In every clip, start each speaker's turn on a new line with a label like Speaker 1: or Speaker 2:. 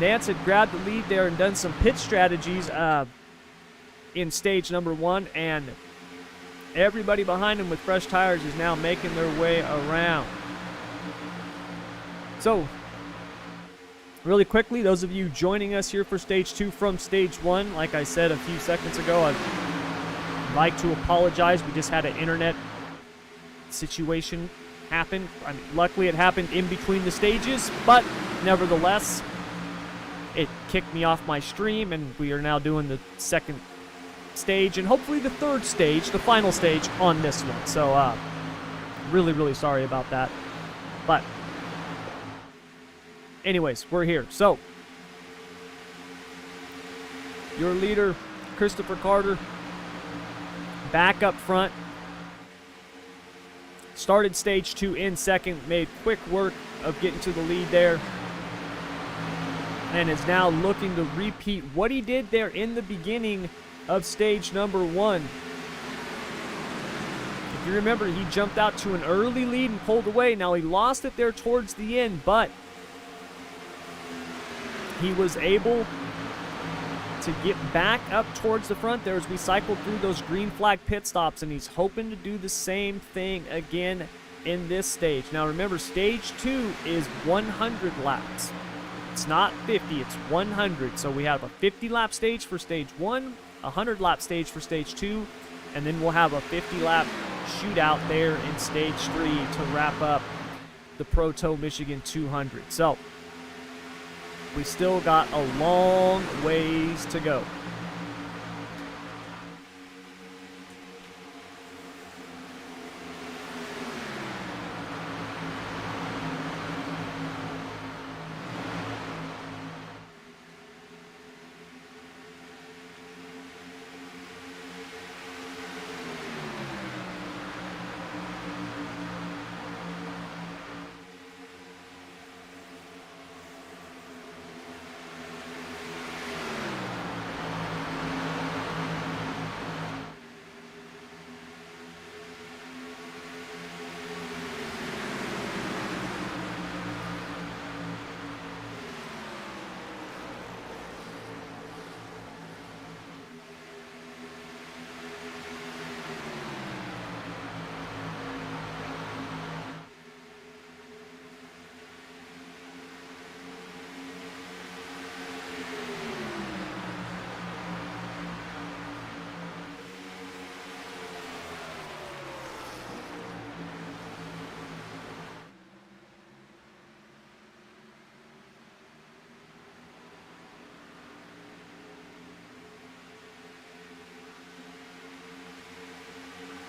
Speaker 1: Nance had grabbed the lead there and done some pit strategies in stage number 1, and everybody behind him with fresh tires is now making their way around. So, really quickly, those of you joining us here for stage 2 from stage 1, like I said a few seconds ago, I'd like to apologize. We just had an internet situation happen. I mean, luckily it happened in between the stages, but nevertheless, it kicked me off my stream, and we are now doing the second stage and hopefully the third stage, the final stage on this one. So really sorry about that, but anyways, we're here. So your leader, Christopher Carter, back up front, started stage 2 in second, made quick work of getting to the lead there, and is now looking to repeat what he did there in the beginning of stage number 1. If you remember, he jumped out to an early lead and pulled away. Now, he lost it there towards the end, but he was able to get back up towards the front there as we cycled through those green flag pit stops, and he's hoping to do the same thing again in this stage. Now, remember, stage 2 is 100 laps. It's not 50, it's 100. So we have a 50-lap stage for stage 1, a 100-lap stage for stage 2, and then we'll have a 50-lap shootout there in stage 3 to wrap up the Proto Michigan 200. So we still got a long ways to go.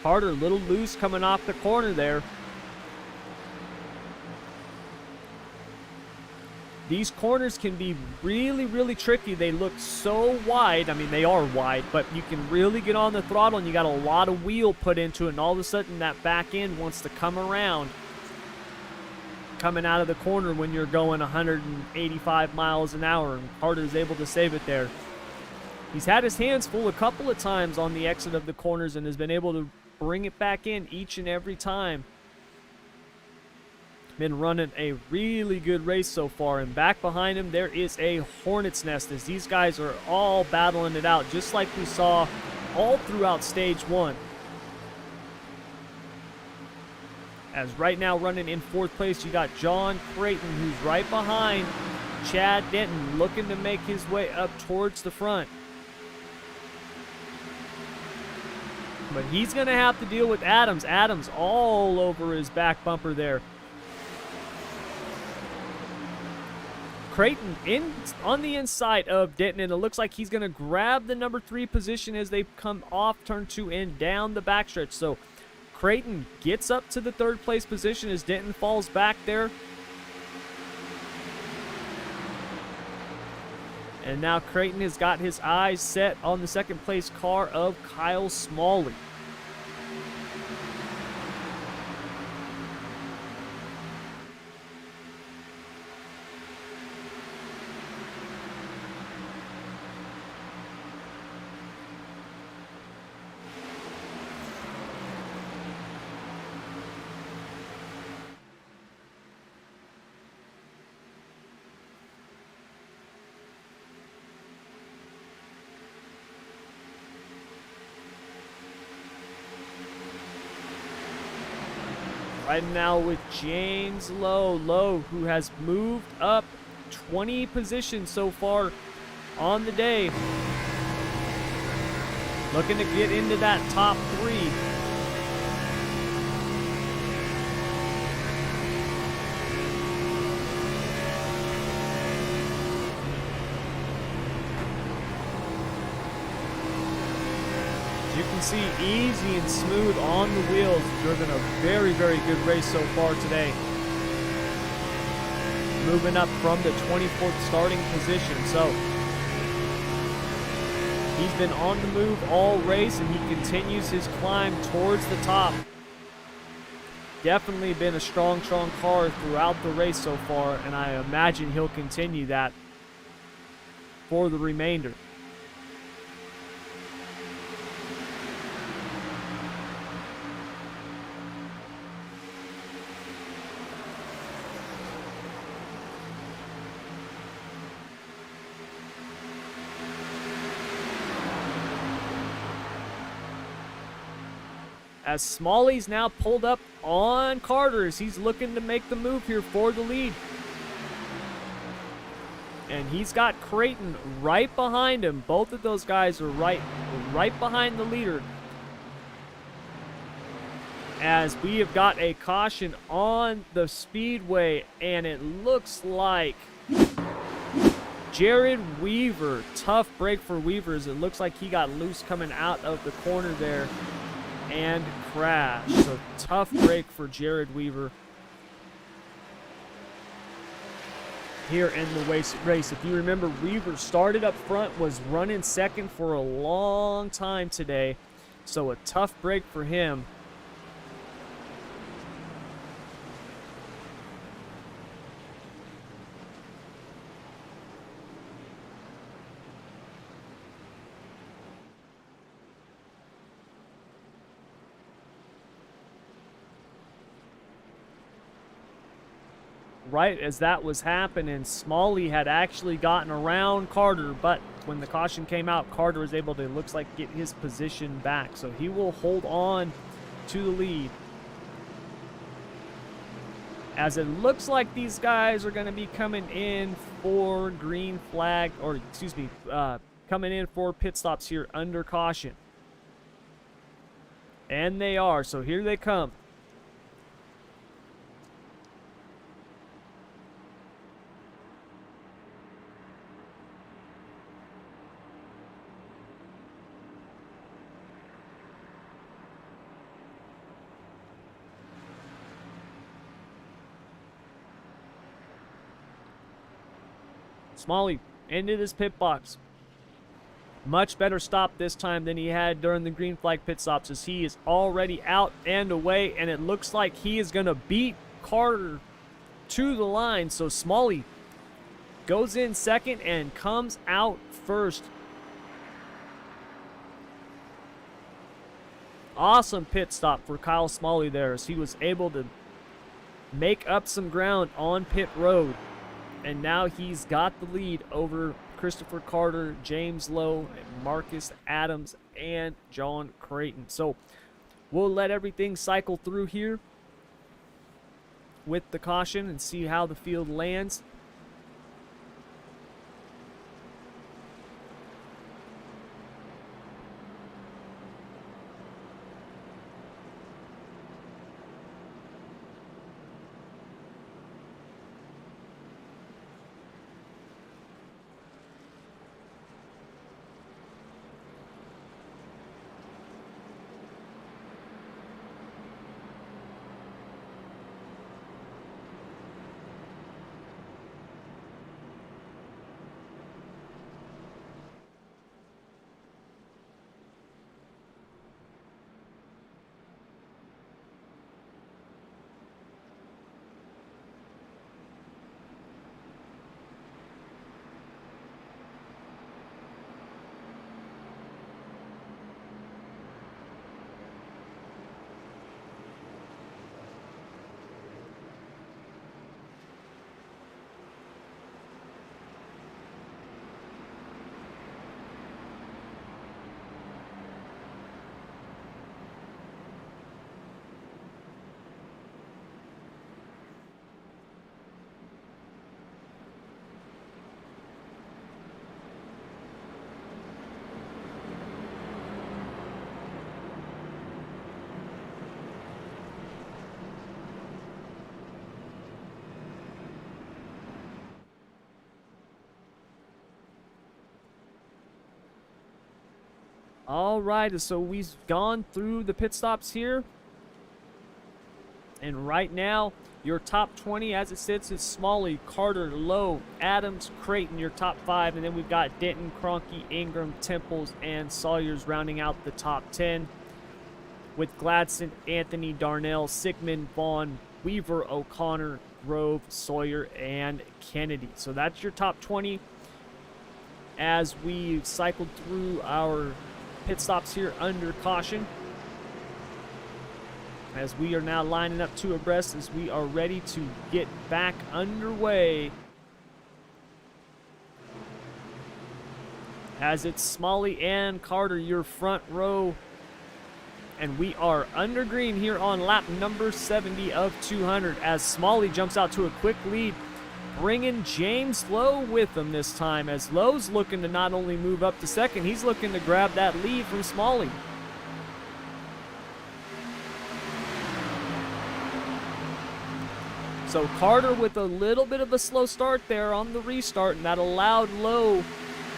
Speaker 1: Carter, a little loose coming off the corner there. These corners can be really tricky. They look so wide. I mean, they are wide, but you can really get on the throttle, and you got a lot of wheel put into it, and all of a sudden that back end wants to come around, coming out of the corner when you're going 185 miles an hour, and Carter's able to save it there. He's had his hands full a couple of times on the exit of the corners and has been able to bring it back in each and every time. Been running a really good race so far, and back behind him there is a hornet's nest as these guys are all battling it out, just like we saw all throughout stage 1. As right now running in 4th place, you got John Creighton, who's right behind Chad Denton, looking to make his way up towards the front. But he's going to have to deal with Adams. Adams all over his back bumper there. Creighton on the inside of Denton, and it looks like he's going to grab the number 3 position as they come off turn 2 and down the backstretch. So Creighton gets up to the 3rd place position as Denton falls back there. And now Creighton has got his eyes set on the 2nd place car of Kyle Smalley. Right now with James Lowe, who has moved up 20 positions so far on the day. Looking to get into that top 3. You can see easy and smooth on the wheels. Driven a very, very good race so far today. Moving up from the 24th starting position. So he's been on the move all race, and he continues his climb towards the top. Definitely been a strong car throughout the race so far, and I imagine he'll continue that for the remainder. As Smalley's now pulled up on Carter's, he's looking to make the move here for the lead. And he's got Creighton right behind him. Both of those guys are right behind the leader. As we have got a caution on the speedway, and it looks like Jared Weaver, tough break for Weaver, as it looks like he got loose coming out of the corner there and crashed. So tough break for Jared Weaver here in the race. If you remember, Weaver started up front, was running second for a long time today. So a tough break for him. Right as that was happening, Smalley had actually gotten around Carter, but when the caution came out, Carter was able to, looks like, get his position back. So he will hold on to the lead. As it looks like these guys are going to be coming in for green flag, or excuse me, coming in for pit stops here under caution. And they are, so here they come. Smalley into this pit box. Much better stop this time than he had during the green flag pit stops, as he is already out and away, and it looks like he is going to beat Carter to the line. So Smalley goes in second and comes out first. Awesome pit stop for Kyle Smalley there, as he was able to make up some ground on pit road. And now he's got the lead over Christopher Carter, James Lowe, Marcus Adams, and John Creighton. So we'll let everything cycle through here with the caution and see how the field lands. All right, so we've gone through the pit stops here. And right now, your top 20 as it sits is Smalley, Carter, Lowe, Adams, Creighton, your top 5. And then we've got Denton, Cronky, Ingram, Temples, and Sawyers rounding out the top 10. With Gladson, Anthony, Darnell, Sigmund, Vaughn, Weaver, O'Connor, Grove, Sawyer, and Kennedy. So that's your top 20 as we cycled through our pit stops here under caution. As we are now lining up 2 abreast as we are ready to get back underway. As it's Smalley and Carter, your front row. And we are under green here on lap number 70 of 200 as Smalley jumps out to a quick lead, bringing James Lowe with him this time, as Lowe's looking to not only move up to second, he's looking to grab that lead from Smalley. So Carter with a little bit of a slow start there on the restart, and that allowed Lowe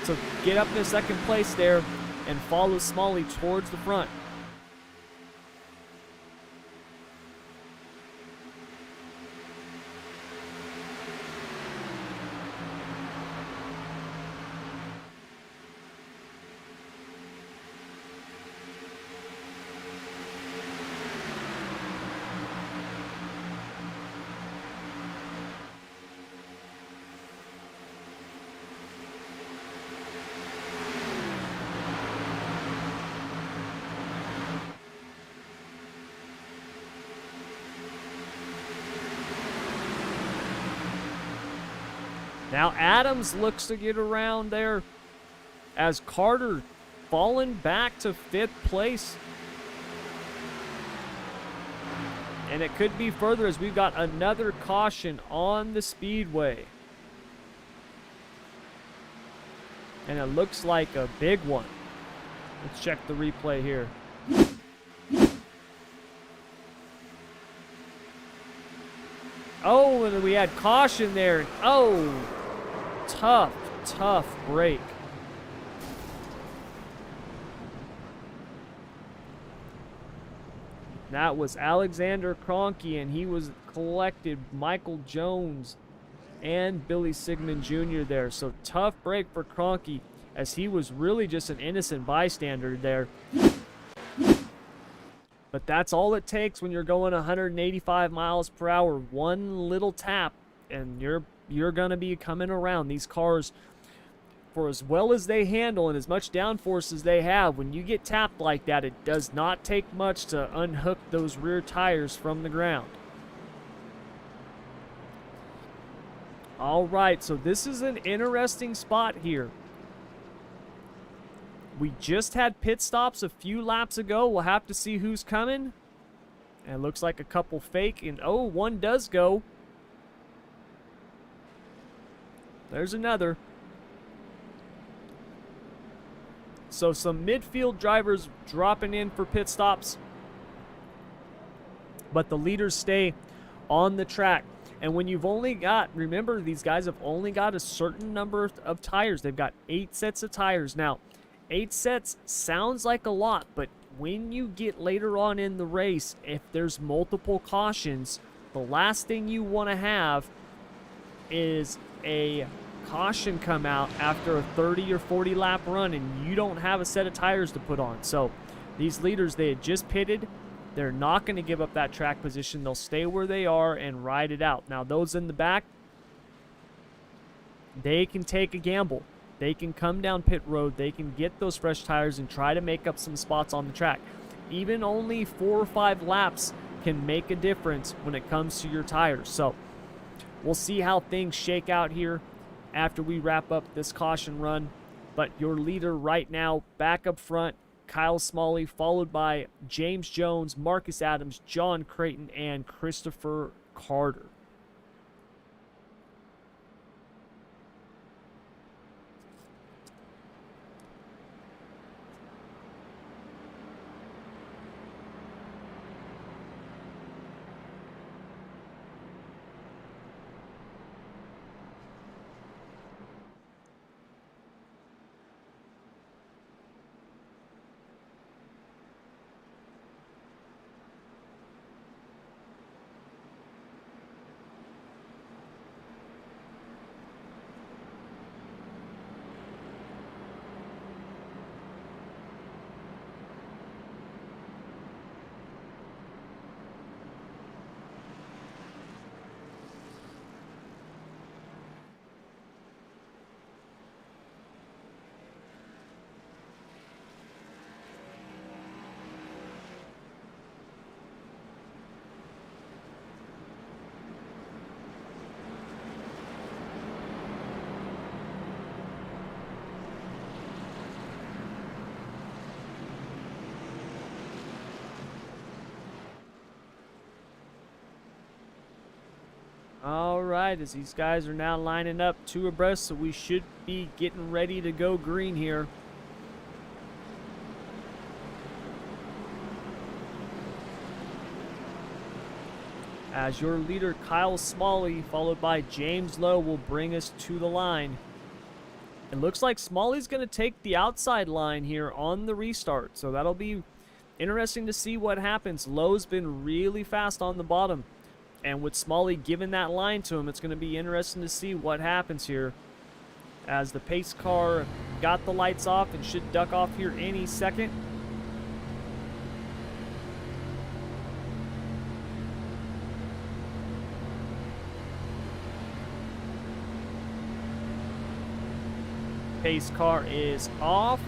Speaker 1: to get up to second place there and follow Smalley towards the front. Now Adams looks to get around there as Carter falling back to 5th place. And it could be further as we've got another caution on the speedway. And it looks like a big one. Let's check the replay here. Oh, and we had caution there. Oh, tough break. That was Alexander Cronky, and he was collected Michael Jones and Billy Sigmund Jr. there. So tough break for Cronky, as he was really just an innocent bystander there. But that's all it takes when you're going 185 miles per hour. One little tap, and you're going to be coming around. These cars, for as well as they handle and as much downforce as they have, when you get tapped like that, it does not take much to unhook those rear tires from the ground. All right, so this is an interesting spot here. We just had pit stops a few laps ago. We'll have to see who's coming. And it looks like a couple fake, and oh, one does go. There's another. So some midfield drivers dropping in for pit stops, but the leaders stay on the track. And when you've only got, remember, these guys have only got a certain number of tires. They've got 8 sets of tires. Now, 8 sets sounds like a lot, but when you get later on in the race, if there's multiple cautions, the last thing you want to have is a caution come out after a 30 or 40 lap run and you don't have a set of tires to put on. So these leaders, they had just pitted. They're not going to give up that track position. They'll stay where they are and ride it out. Now those in the back, they can take a gamble. They can come down pit road, they can get those fresh tires and try to make up some spots on the track. Even only 4 or 5 laps can make a difference when it comes to your tires. So we'll see how things shake out here after we wrap up this caution run. But your leader right now, back up front, Kyle Smalley, followed by James Jones, Marcus Adams, John Creighton, and Christopher Carter. All right, as these guys are now lining up two abreast, so we should be getting ready to go green here. As your leader, Kyle Smalley, followed by James Lowe, will bring us to the line. It looks like Smalley's going to take the outside line here on the restart, so that'll be interesting to see what happens. Lowe's been really fast on the bottom, and with Smalley giving that line to him, it's going to be interesting to see what happens here. As the pace car got the lights off and should duck off here any second. Pace car is off.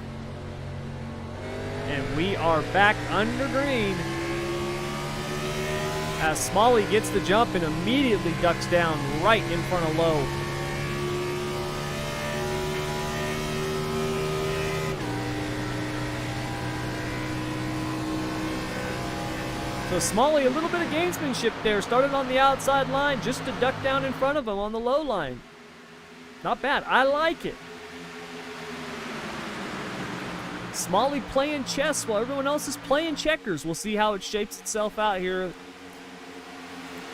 Speaker 1: And we are back under green. As Smalley gets the jump and immediately ducks down right in front of Lowe. So Smalley, a little bit of gamesmanship there. Started on the outside line just to duck down in front of him on the low line. Not bad. I like it. Smalley playing chess while everyone else is playing checkers. We'll see how it shapes itself out here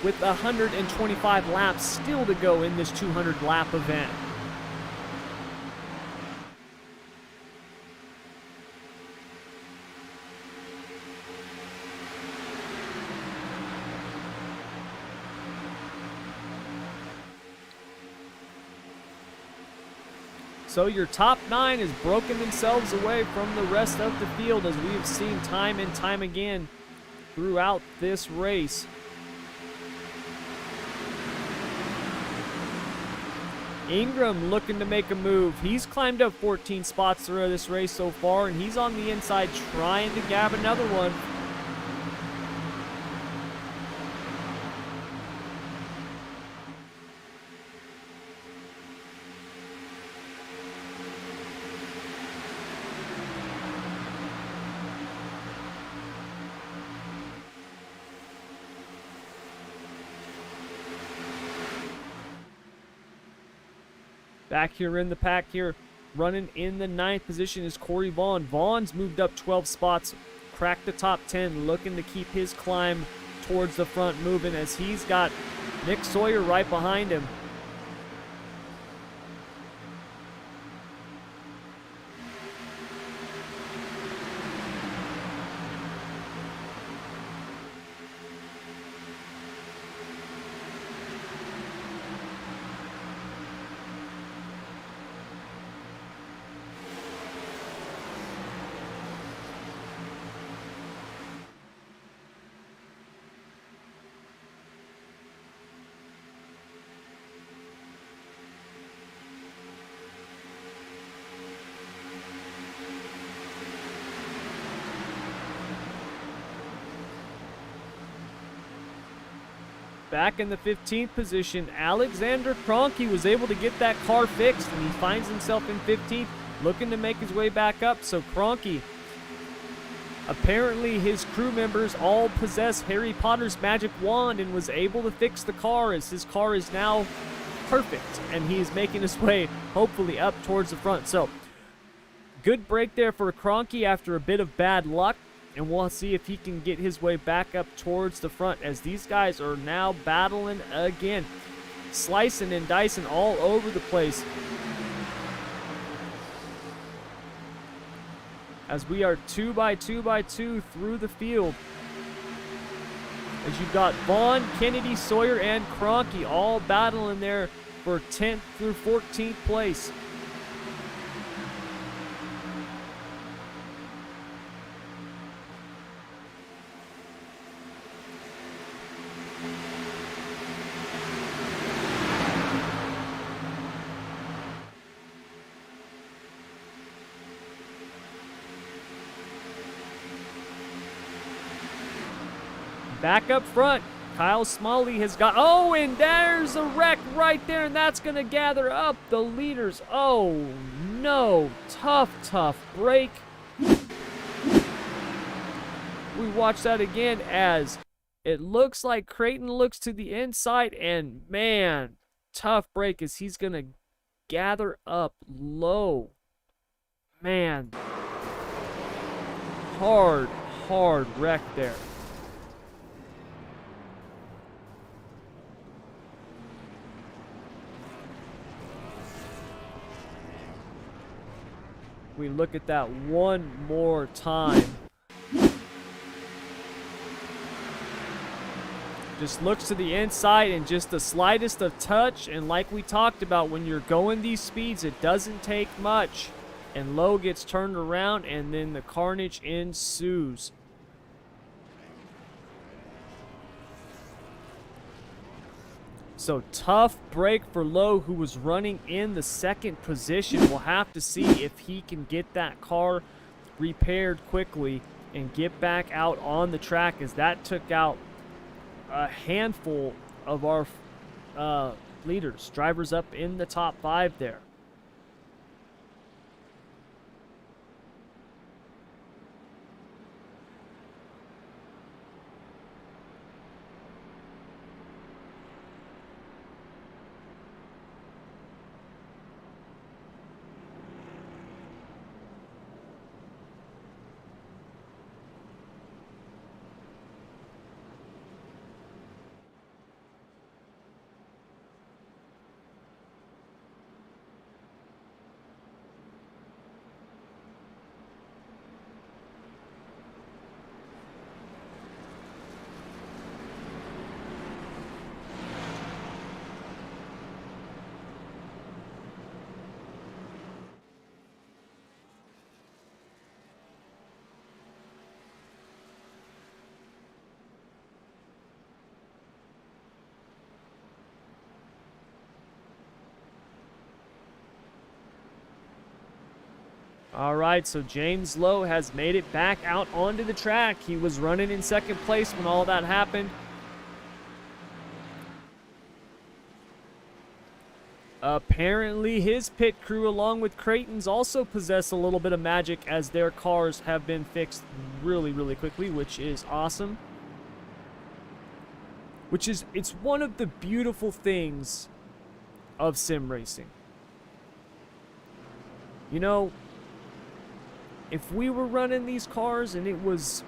Speaker 1: with 125 laps still to go in this 200 lap event. So your top 9 has broken themselves away from the rest of the field, as we have seen time and time again throughout this race. Ingram looking to make a move. He's climbed up 14 spots through this race so far, and he's on the inside trying to grab another one. Back here in the pack here, running in the 9th position is Corey Vaughn. Vaughn's moved up 12 spots, cracked the top 10, looking to keep his climb towards the front moving, as he's got Nick Sawyer right behind him. Back in the 15th position, Alexander Kroenke was able to get that car fixed, and he finds himself in 15th, looking to make his way back up. So Kroenke, apparently his crew members all possess Harry Potter's magic wand and was able to fix the car, as his car is now perfect, and he is making his way, hopefully, up towards the front. So, good break there for Kroenke after a bit of bad luck. And we'll see if he can get his way back up towards the front, as these guys are now battling again. Slicing and dicing all over the place. As we are 2 by 2 by 2 through the field. As you've got Vaughn, Kennedy, Sawyer, and Kroenke all battling there for 10th through 14th place. Back up front, Kyle Smalley has got, oh, and there's a wreck right there, and that's going to gather up the leaders. Oh, no. Tough break. We watch that again as It looks like Creighton looks to the inside, and man, tough break as he's going to gather up low. Man, hard wreck there. We look at that one more time. Just looks to the inside and just the slightest of touch. And like we talked about, when you're going these speeds, it doesn't take much. And Lowe gets turned around and then the carnage ensues. So tough break for Lowe, who was running in the second position. We'll have to see if he can get that car repaired quickly and get back out on the track, as that took out a handful of our leaders, drivers up in the top 5 there. All right, so James Lowe has made it back out onto the track. He was running in second place when all that happened. Apparently his pit crew, along with Creighton's, also possess a little bit of magic, as their cars have been fixed really quickly, which is awesome. It's one of the beautiful things of sim racing. You know, if we were running these cars and it was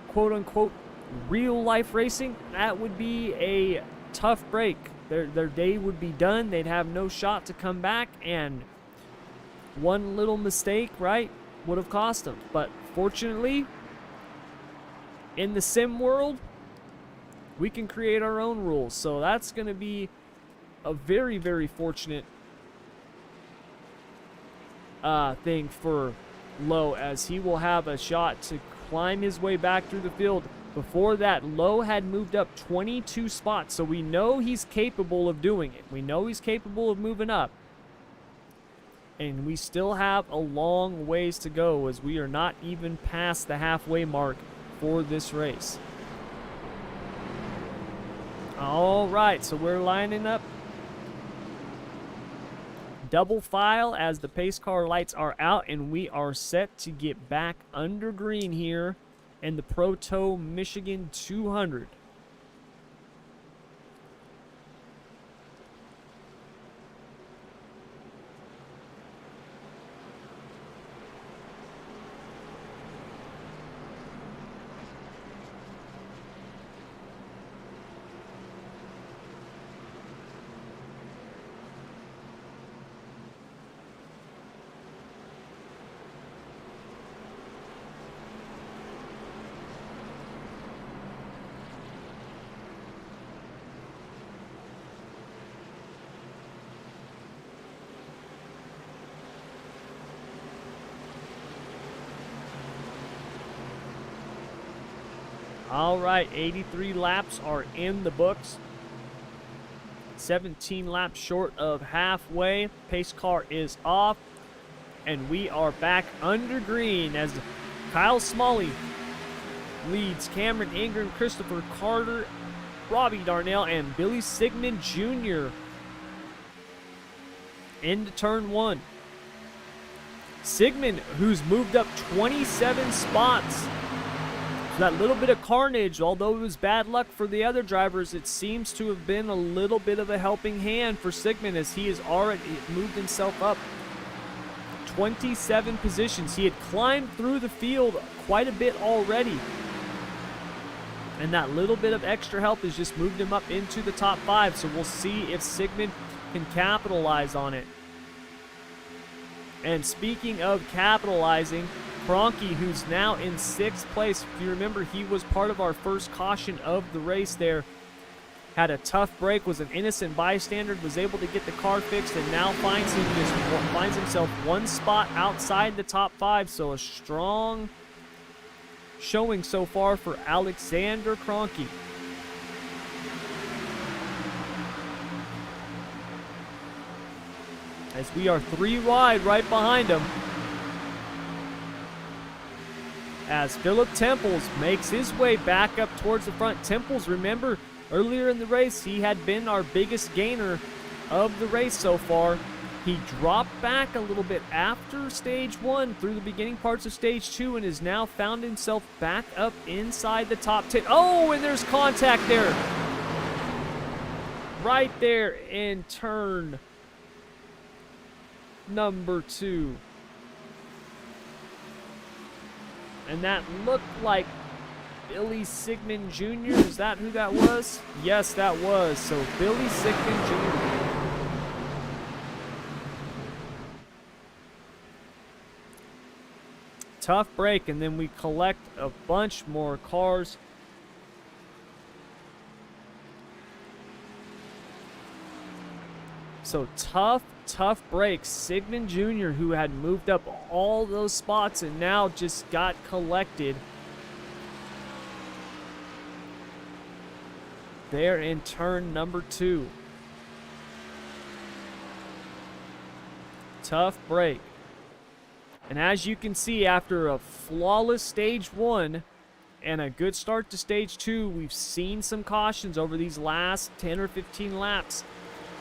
Speaker 1: quote-unquote real life racing, that would be a tough break. Their day would be done. They'd have no shot to come back, and one little mistake, right, would have cost them. But fortunately, in the sim world, we can create our own rules. So that's going to be a very fortunate thing for Lowe, as he will have a shot to climb his way back through the field. Before that, Lowe had moved up 22 spots, so we know he's capable of doing it. We know he's capable of moving up. And we still have a long ways to go, as we are not even past the halfway mark for this race. All right, so we're lining up double file as the pace car lights are out, and we are set to get back under green here in the Proto Michigan 200. All right, 83 laps are in the books. 17 laps short of halfway. Pace car is off, and we are back under green as Kyle Smalley leads Cameron Ingram, Christopher Carter, Robbie Darnell, and Billy Sigmund Jr. into turn 1. Sigmund, who's moved up 27 spots, So that little bit of carnage, although it was bad luck for the other drivers, it seems to have been a little bit of a helping hand for Sigmund, as he has already moved himself up 27 positions. He had climbed through the field quite a bit already, and that little bit of extra help has just moved him up into the top 5. So we'll see if Sigmund can capitalize on it. And speaking of capitalizing, Kroenke, who's now in 6th place, if you remember, he was part of our first caution of the race there, had a tough break, was an innocent bystander, was able to get the car fixed, and now finds himself one spot outside the top 5. So a strong showing so far for Alexander Kroenke. As we are 3 wide right behind him, as Philip Temples makes his way back up towards the front. Temples, remember, earlier in the race, he had been our biggest gainer of the race so far. He dropped back a little bit after stage 1 through the beginning parts of stage 2 and has now found himself back up inside the top 10. Oh, and there's contact there. Right there in turn number 2. And that looked like Billy Sigmund Jr. Is that who that was? Yes, that was. So Billy Sigmund Jr. Tough break, and then we collect a bunch more cars. So tough break. Sigmund Jr., who had moved up all those spots and now just got collected there in turn number 2. Tough break. And as you can see, after a flawless stage 1 and a good start to stage 2, we've seen some cautions over these last 10 or 15 laps.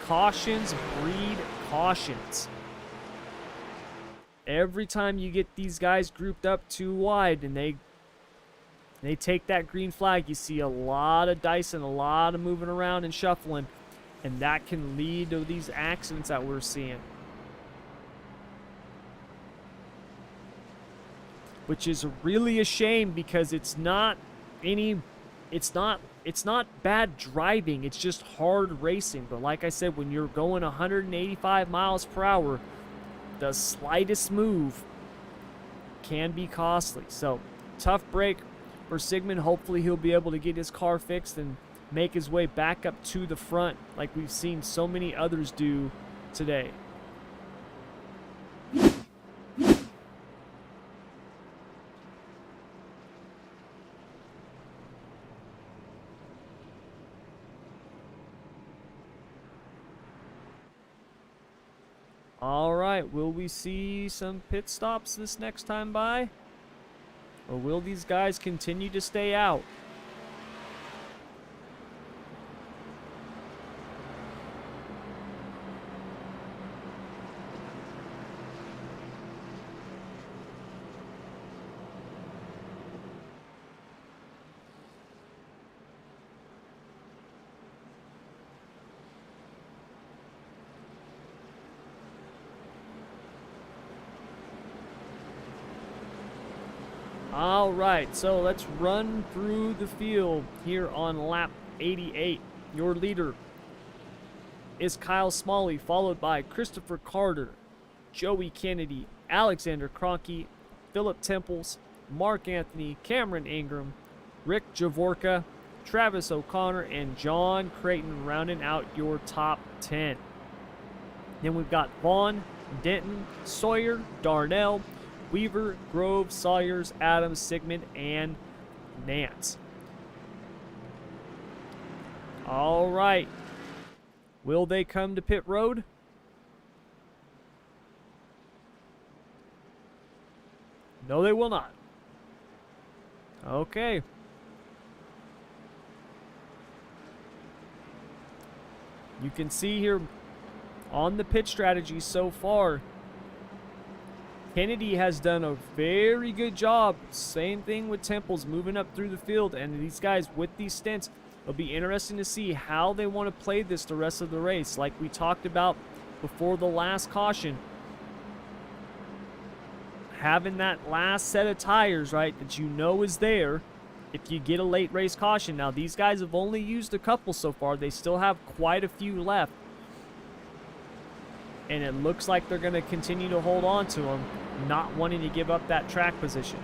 Speaker 1: Cautions breed cautions. Every time you get these guys grouped up too wide and they take that green flag, you see a lot of dice and a lot of moving around and shuffling, and that can lead to these accidents that we're seeing. Which is really a shame, because it's not bad driving, it's just hard racing. But like I said, when you're going 185 miles per hour, the slightest move can be costly. So tough break for Sigmund. Hopefully he'll be able to get his car fixed and make his way back up to the front like we've seen so many others do today. All right, will we see some pit stops this next time by? Or will these guys continue to stay out? All right, so let's run through the field here on lap 88. Your leader is Kyle Smalley, followed by Christopher Carter, Joey Kennedy, Alexander Kroenke, Philip Temples, Mark Anthony, Cameron Ingram, Rick Javorka, Travis O'Connor, and John Creighton rounding out your top 10. Then we've got Vaughn, Denton, Sawyer, Darnell, Weaver, Grove, Sawyers, Adams, Sigmund, and Nance. All right. Will they come to pit road? No, they will not. Okay. You can see here on the pit strategy so far, Kennedy has done a very good job. Same thing with Temples, moving up through the field. And these guys with these stints, it'll be interesting to see how they want to play this the rest of the race. Like we talked about before the last caution, having that last set of tires, right, that you know is there if you get a late race caution. Now, these guys have only used a couple so far. They still have quite a few left. And it looks like they're going to continue to hold on to them, not wanting to give up that track position.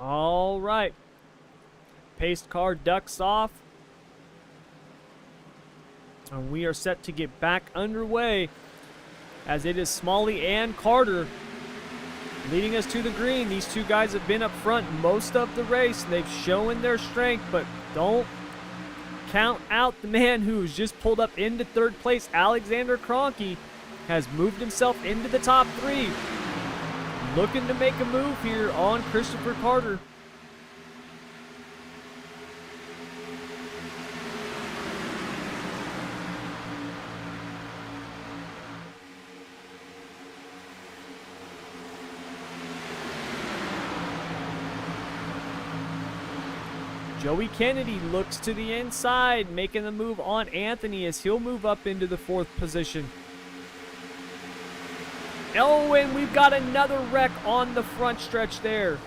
Speaker 1: All right. Pace car ducks off. And we are set to get back underway as it is Smalley and Carter leading us to the green. These two guys have been up front most of the race. They've shown their strength, but don't count out the man who's just pulled up into third place. Alexander Kroenke has moved himself into the top three. Looking to make a move here on Christopher Carter. Joey Kennedy looks to the inside, making the move on Anthony as he'll move up into the fourth position. Oh, and we've got another wreck on the front stretch there.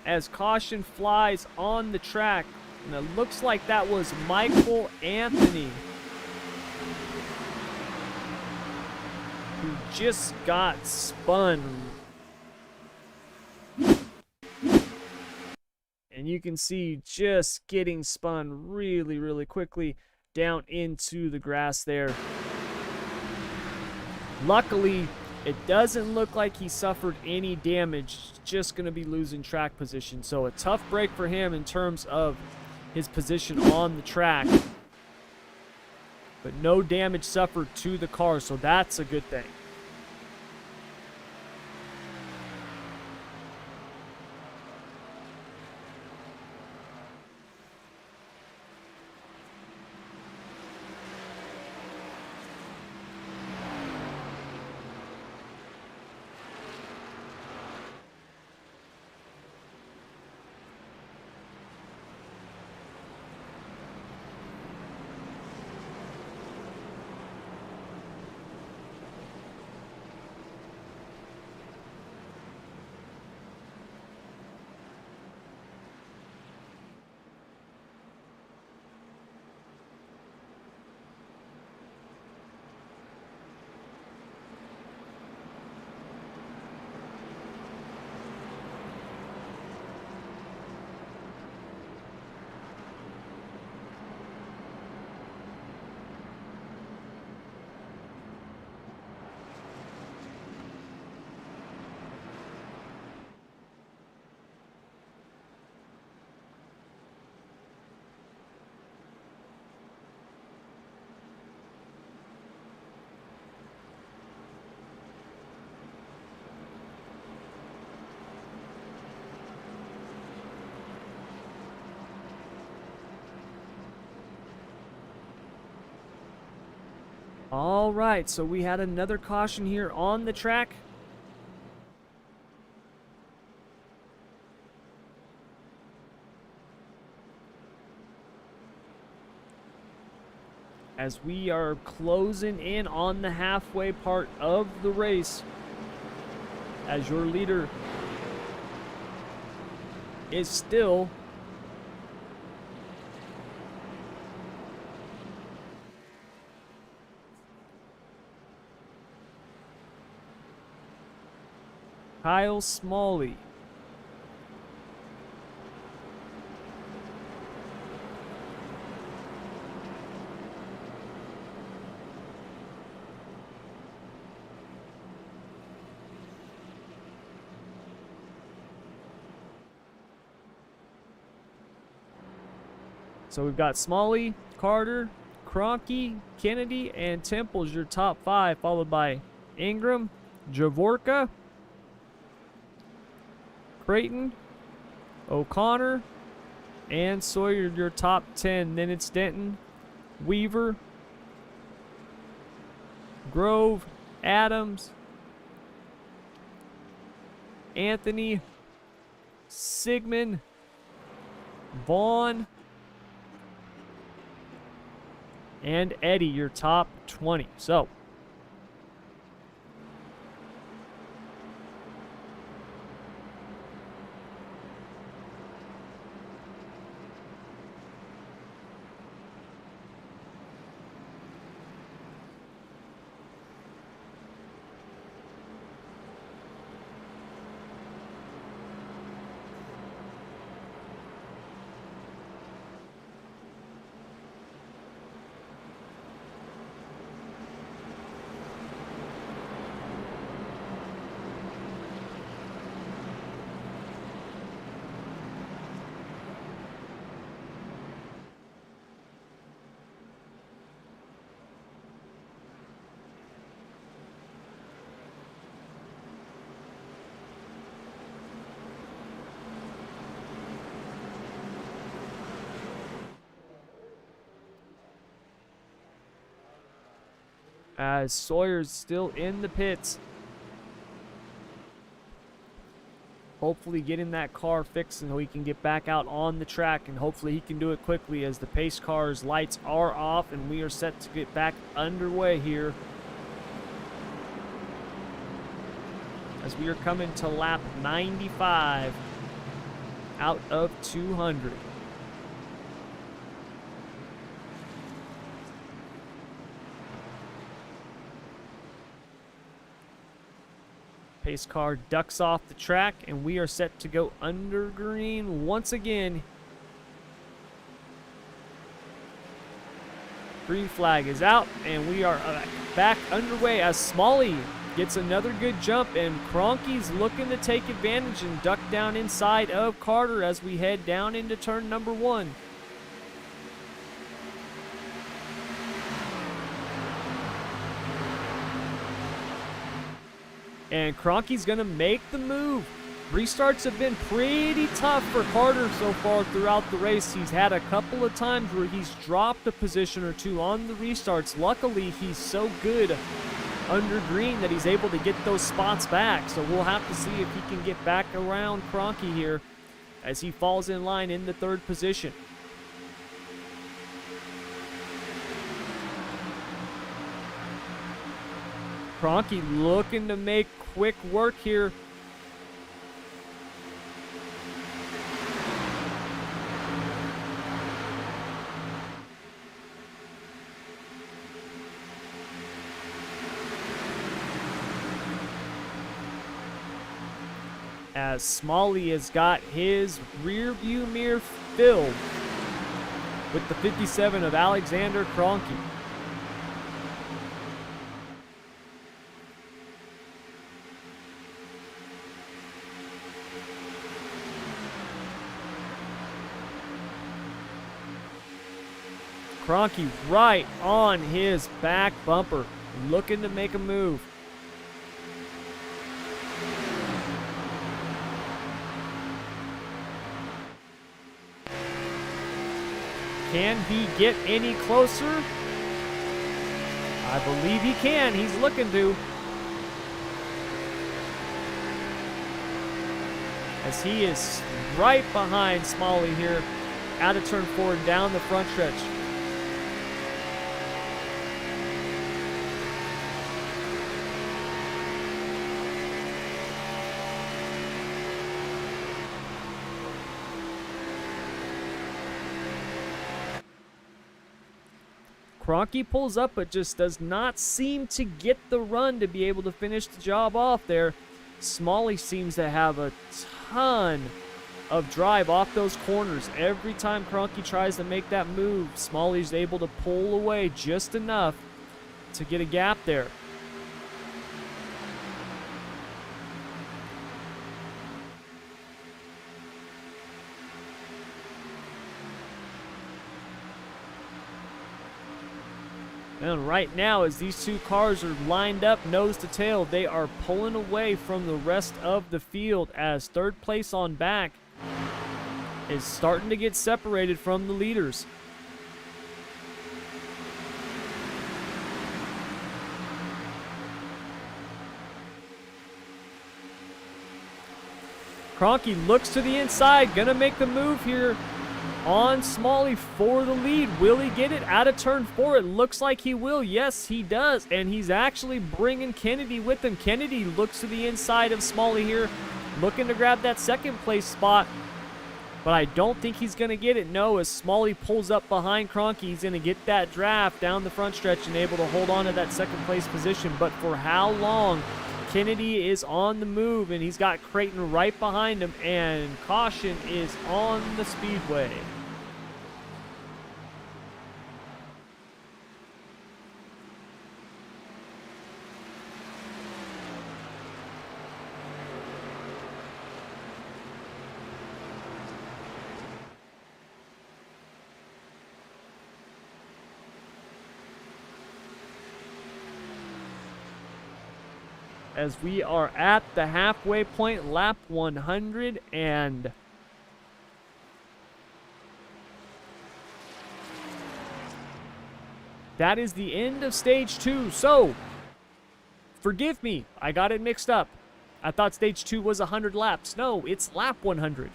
Speaker 1: As caution flies on the track. And it looks like that was Michael Anthony, who just got spun. And you can see just getting spun really, really quickly down into the grass there. Luckily, it doesn't look like he suffered any damage. Just going to be losing track position. So a tough break for him in terms of his position on the track. But no damage suffered to the car, so that's a good thing. All right, so we had another caution here on the track. As we are closing in on the halfway part of the race, as your leader is still Kyle Smalley. So we've got Smalley, Carter, Cronky, Kennedy, and Temple's your top 5, followed by Ingram, Javorka, Creighton, O'Connor, and Sawyer your top 10. Then it's Denton, Weaver, Grove, Adams, Anthony, Sigmund, Vaughn, and Eddie, your top 20. So, as Sawyer's still in the pits, hopefully getting that car fixed so he can get back out on the track, and hopefully he can do it quickly as the pace car's lights are off and we are set to get back underway here as we are coming to lap 95 out of 200. Pace car ducks off the track, and we are set to go under green once again. Green flag is out, and we are back underway as Smalley gets another good jump, and Cronky's looking to take advantage and duck down inside of Carter as we head down into turn number 1. And Cronky's going to make the move. Restarts have been pretty tough for Carter so far throughout the race. He's had a couple of times where he's dropped a position or two on the restarts. Luckily, he's so good under green that he's able to get those spots back. So we'll have to see if he can get back around Cronky here as he falls in line in the 3rd position. Cronky looking to make quick work here. As Smalley has got his rear view mirror filled with the 57 of Alexander Cronky. Cronky right on his back bumper, looking to make a move. Can he get any closer? I believe he can. He's looking to. As he is right behind Smalley here, out of turn 4 and down the front stretch. Cronky pulls up, but just does not seem to get the run to be able to finish the job off there. Smalley seems to have a ton of drive off those corners. Every time Kroenke tries to make that move, Smalley's able to pull away just enough to get a gap there. And right now, as these two cars are lined up nose to tail, they are pulling away from the rest of the field as third place on back is starting to get separated from the leaders. Kroenke looks to the inside, gonna make the move here on Smalley for the lead. Will he get it out of turn 4? It looks like he will. Yes, he does. And he's actually bringing Kennedy with him. Kennedy looks to the inside of Smalley here, looking to grab that second place spot. But I don't think he's going to get it. No, as Smalley pulls up behind Kroenke, he's going to get that draft down the front stretch and able to hold on to that second place position. But for how long? Kennedy is on the move, and he's got Creighton right behind him, and caution is on the speedway. As we are at the halfway point, lap 100, and that is the end of stage 2. So, forgive me, I got it mixed up. I thought stage 2 was 100 laps. No, it's lap 100.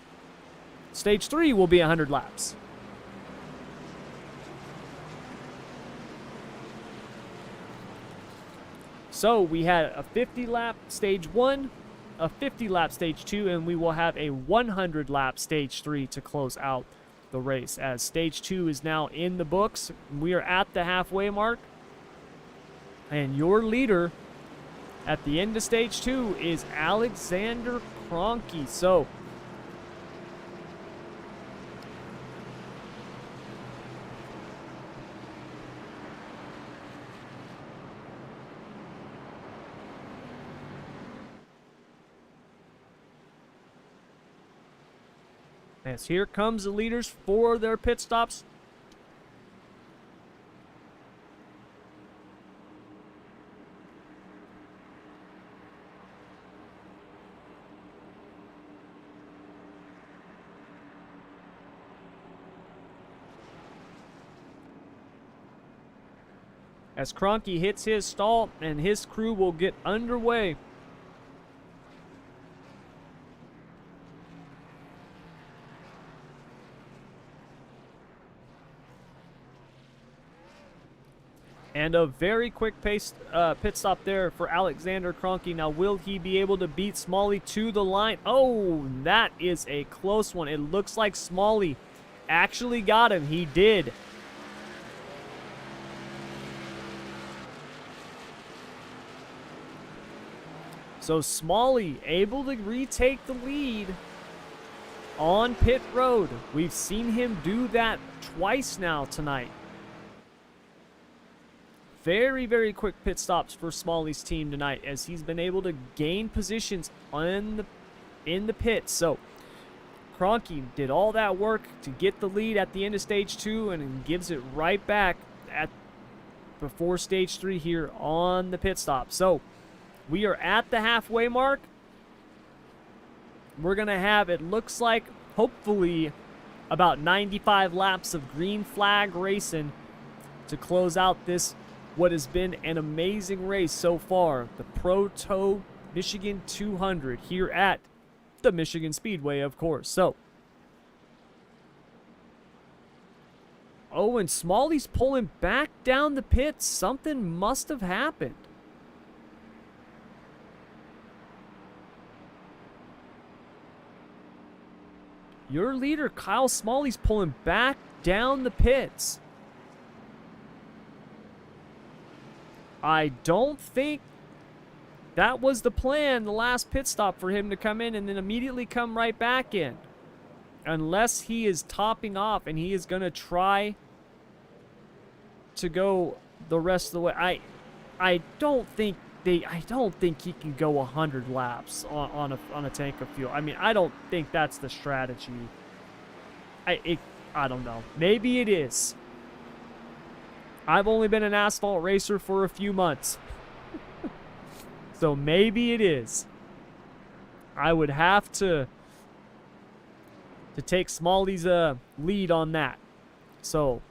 Speaker 1: Stage 3 will be 100 laps. So we had a 50-lap stage 1, a 50-lap stage 2, and we will have a 100-lap stage 3 to close out the race. As stage 2 is now in the books, we are at the halfway mark, and your leader at the end of stage 2 is Alexander Kroenke. So as here comes the leaders for their pit stops. As Kroenke hits his stall and his crew will get underway. And a very quick pace pit stop there for Alexander Kroenke. Now, will he be able to beat Smalley to the line? Oh, that is a close one. It looks like Smalley actually got him. He did. So Smalley able to retake the lead on pit road. We've seen him do that twice now tonight. Very, very quick pit stops for Smalley's team tonight as he's been able to gain positions in the pit. So Kroenke did all that work to get the lead at the end of stage 2 and gives it right back before stage 3 here on the pit stop. So we are at the halfway mark. We're going to have, it looks like, hopefully about 95 laps of green flag racing to close out this, what has been an amazing race so far. The Proto Michigan 200 here at the Michigan Speedway, of course. So, oh, and Smalley's pulling back down the pit. Something must have happened. Your leader, Kyle Smalley's pulling back down the pits. I don't think That was the plan, the last pit stop, for him to come in and then immediately come right back in. Unless he is topping off and he is going to try to go the rest of the way. I don't think he can go 100 laps on a tank of fuel. I mean, I don't think that's the strategy. I don't know. Maybe it is. I've only been an asphalt racer for a few months. So maybe it is. I would have to take Smalley's lead on that. So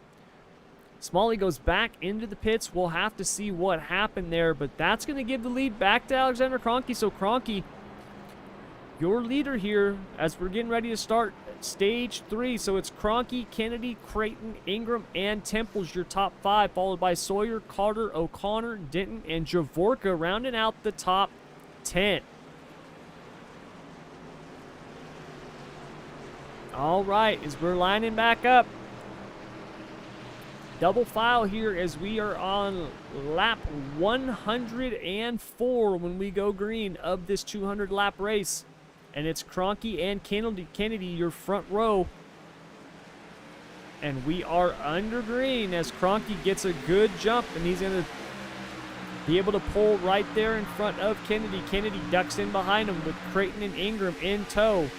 Speaker 1: Smalley goes back into the pits. We'll have to see what happened there, but that's going to give the lead back to Alexander Kroenke. So Kroenke, your leader here as we're getting ready to start stage 3. So it's Kroenke, Kennedy, Creighton, Ingram, and Temples, your top 5, followed by Sawyer, Carter, O'Connor, Denton, and Javorka, rounding out the top 10. All right, as we're lining back up, double file here as we are on lap 104 when we go green of this 200 lap race. And it's Kroenke and Kennedy, your front row. And we are under green as Kroenke gets a good jump, and he's going to be able to pull right there in front of Kennedy. Kennedy ducks in behind him with Creighton and Ingram in tow.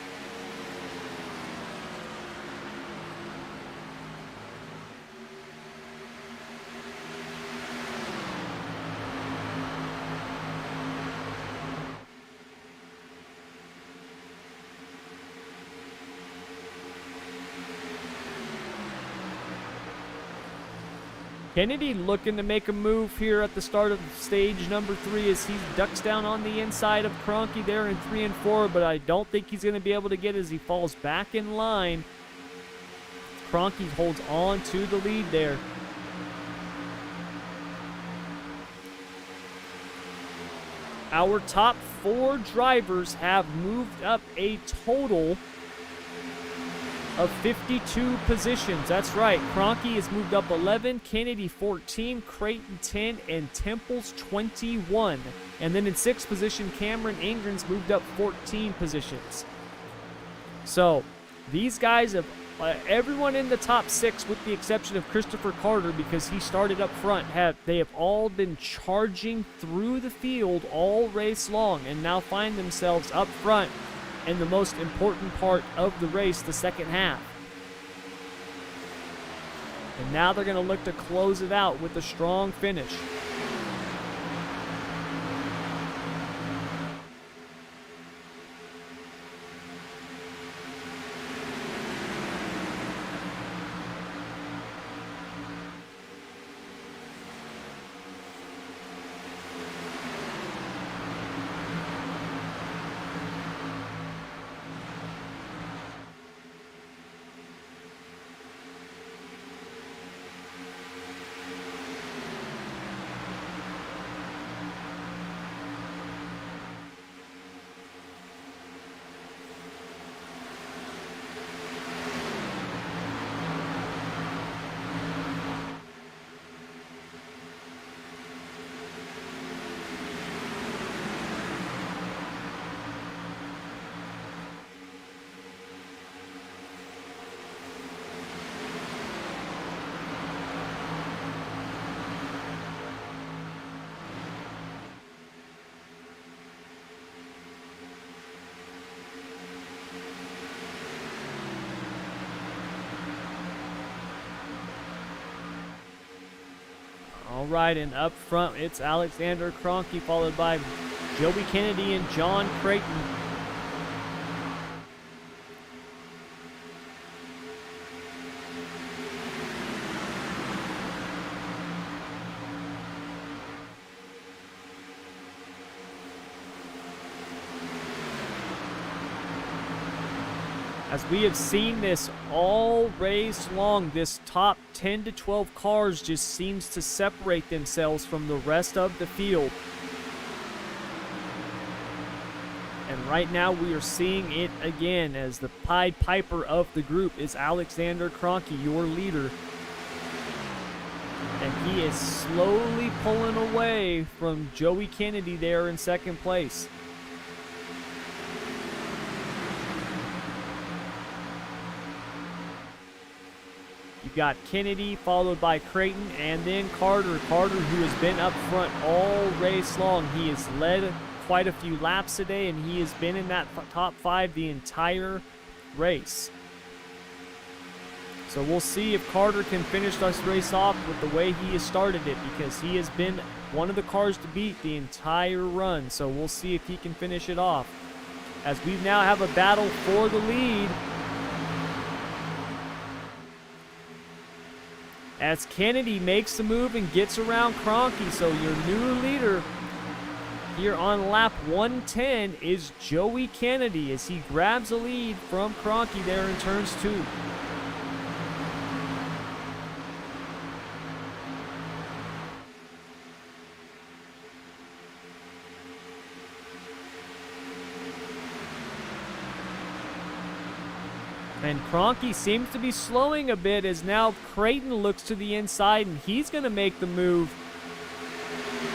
Speaker 1: Kennedy looking to make a move here at the start of stage number 3 as he ducks down on the inside of Kroenke there in 3 and 4, but I don't think he's going to be able to get it as he falls back in line. Kroenke holds on to the lead there. Our top 4 drivers have moved up a total of 52 positions. That's right. Kroenke has moved up 11, Kennedy 14, Creighton 10, and Temples 21. And then in 6th position, Cameron Ingram's moved up 14 positions. So these guys have, everyone in the top 6 with the exception of Christopher Carter because he started up front, they have all been charging through the field all race long and now find themselves up front in the most important part of the race, the second half. And now they're going to look to close it out with a strong finish. All right, and up front, it's Alexander Kroenke, followed by Joey Kennedy and John Creighton. As we have seen this all race long, this top 10 to 12 cars just seems to separate themselves from the rest of the field. And right now we are seeing it again as the Pied Piper of the group is Alexander Kroenke, your leader. And he is slowly pulling away from Joey Kennedy there in second place. You've got Kennedy followed by Creighton and then Carter. Carter, who has been up front all race long. He has led quite a few laps today, and he has been in that top 5 the entire race. So we'll see if Carter can finish this race off with the way he has started it, because he has been one of the cars to beat the entire run. So we'll see if he can finish it off, as we now have a battle for the lead. As Kennedy makes the move and gets around Kroenke. So your new leader here on lap 110 is Joey Kennedy, as he grabs a lead from Kroenke there in turns 2. And Kroenke seems to be slowing a bit, as now Creighton looks to the inside, and he's going to make the move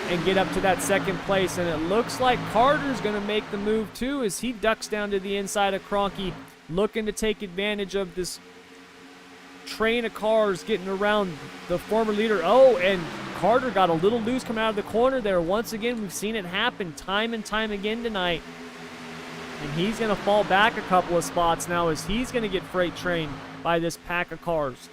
Speaker 1: and get up to that second place. And it looks like Carter's going to make the move too, as he ducks down to the inside of Kroenke, looking to take advantage of this train of cars getting around the former leader. Oh, and Carter got a little loose coming out of the corner there. Once again, we've seen it happen time and time again tonight. And he's going to fall back a couple of spots now, as he's going to get freight trained by this pack of cars.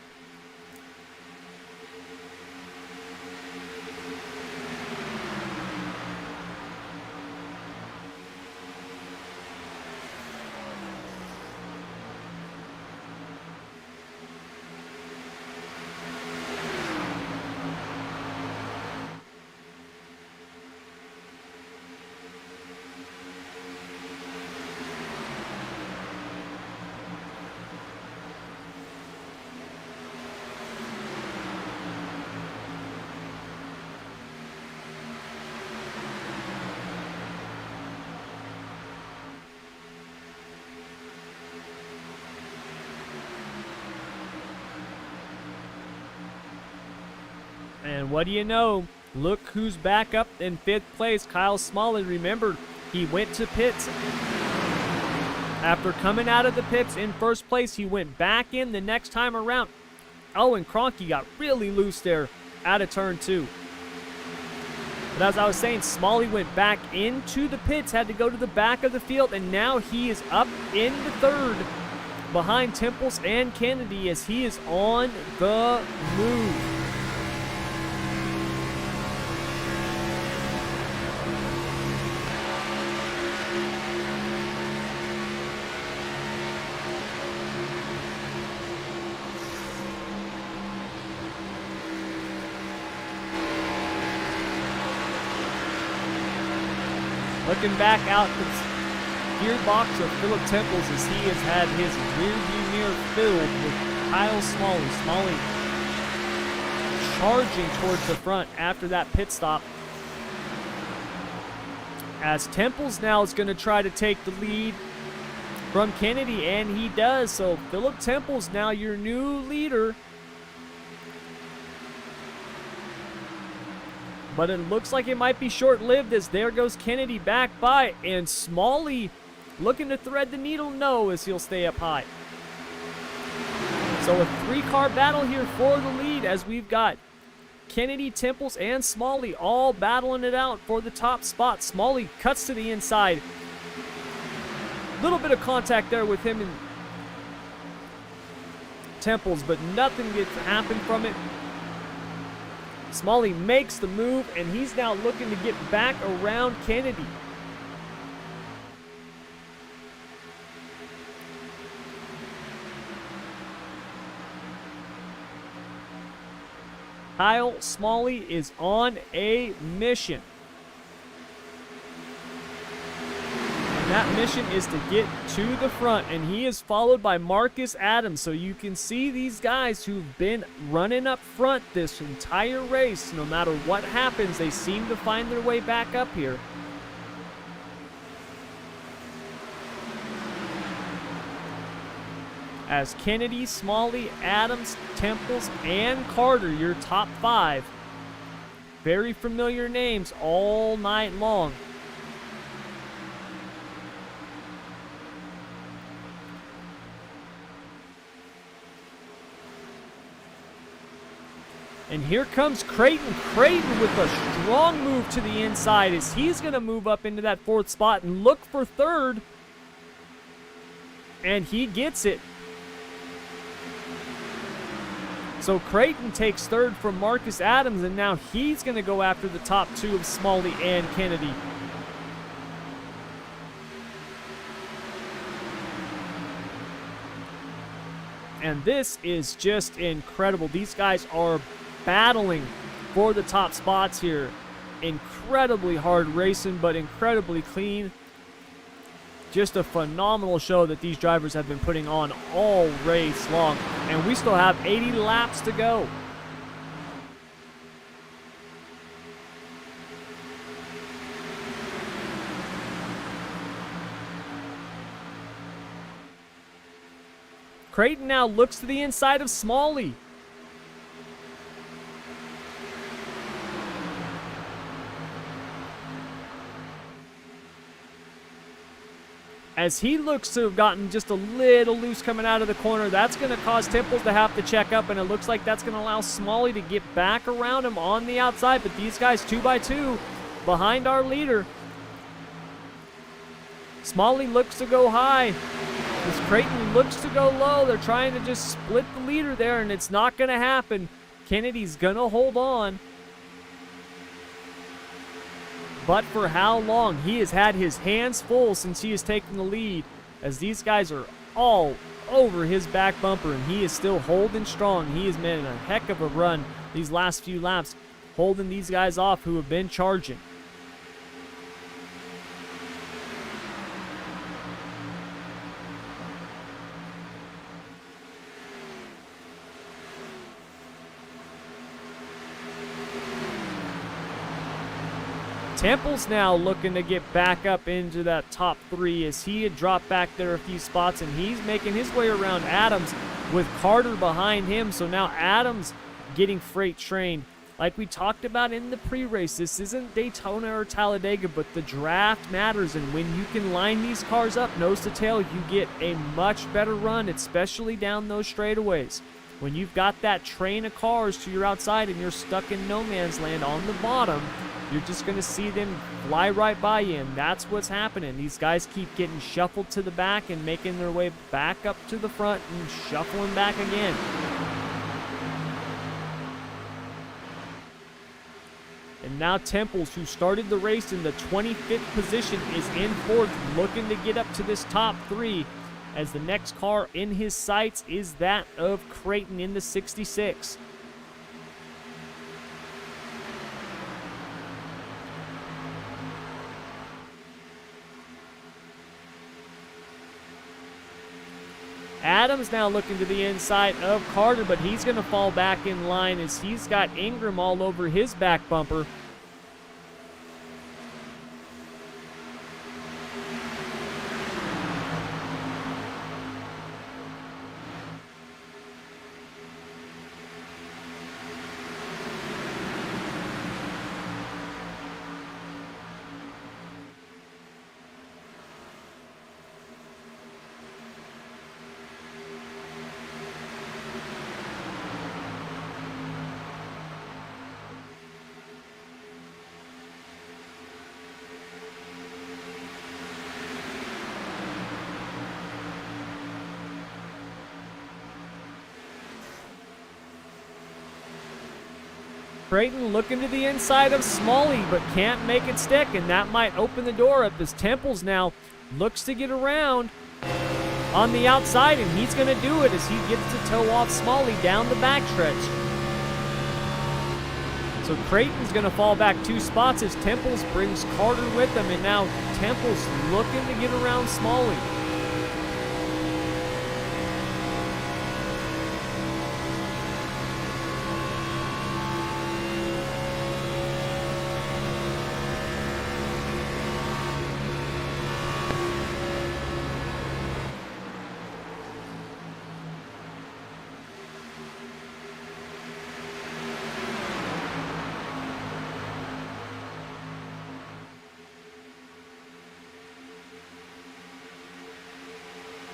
Speaker 1: And what do you know? Look who's back up in 5th place, Kyle Smalley. Remember, he went to pits. After coming out of the pits in 1st place, he went back in the next time around. Oh, and Kroenke got really loose there out of turn 2. But as I was saying, Smalley went back into the pits, had to go to the back of the field, and now he is up in the 3rd behind Temples and Kennedy, as he is on the move. Looking back out the gearbox of Philip Temples, as he has had his rearview mirror filled with Kyle Smalley. Smalley charging towards the front after that pit stop. As Temples now is going to try to take the lead from Kennedy, and he does. So Philip Temples now your new leader. But it looks like it might be short-lived, as there goes Kennedy back by, and Smalley looking to thread the needle. No, as he'll stay up high. So a 3-car battle here for the lead, as we've got Kennedy, Temples, and Smalley all battling it out for the top spot. Smalley cuts to the inside. Little bit of contact there with him and Temples, but nothing gets to happen from it. Smalley makes the move, and he's now looking to get back around Kennedy. Kyle Smalley is on a mission. And that mission is to get to the front, and he is followed by Marcus Adams. So you can see these guys who've been running up front this entire race. No matter what happens, they seem to find their way back up here. As Kennedy, Smalley, Adams, Temples, and Carter, your top 5, very familiar names all night long. And here comes Creighton. Creighton with a strong move to the inside as he's going to move up into that 4th spot and look for 3rd. And he gets it. So Creighton takes 3rd from Marcus Adams, and now he's going to go after the top 2 of Smalley and Kennedy. And this is just incredible. These guys are battling for the top spots here. Incredibly hard racing, but incredibly clean. Just a phenomenal show that these drivers have been putting on all race long. And we still have 80 laps to go. Creighton now looks to the inside of Smalley. As he looks to have gotten just a little loose coming out of the corner, that's going to cause Temples to have to check up, and it looks like that's going to allow Smalley to get back around him on the outside. But these guys 2 by 2 behind our leader. Smalley looks to go high. As Creighton looks to go low, they're trying to just split the leader there, and it's not going to happen. Kennedy's going to hold on. But for how long? He has had his hands full since he has taken the lead, as these guys are all over his back bumper, and he is still holding strong. He has made a heck of a run these last few laps, holding these guys off who have been charging. Temple's now looking to get back up into that top 3 as he had dropped back there a few spots, and he's making his way around Adams with Carter behind him. So now Adams getting freight trained. Like we talked about in the pre-race, this isn't Daytona or Talladega, but the draft matters, and when you can line these cars up nose to tail, you get a much better run, especially down those straightaways. When you've got that train of cars to your outside and you're stuck in no man's land on the bottom, you're just going to see them fly right by you, and that's what's happening. These guys keep getting shuffled to the back and making their way back up to the front and shuffling back again. And now Temples, who started the race in the 25th position, is in 4th, looking to get up to this top 3, as the next car in his sights is that of Creighton in the 66. Adams now looking to the inside of Carter, but he's going to fall back in line as he's got Ingram all over his back bumper. Creighton looking to the inside of Smalley, but can't make it stick, and that might open the door up as Temples now looks to get around on the outside, and he's going to do it as he gets to tow off Smalley down the backstretch. So Creighton's going to fall back 2 spots as Temples brings Carter with him, and now Temples looking to get around Smalley.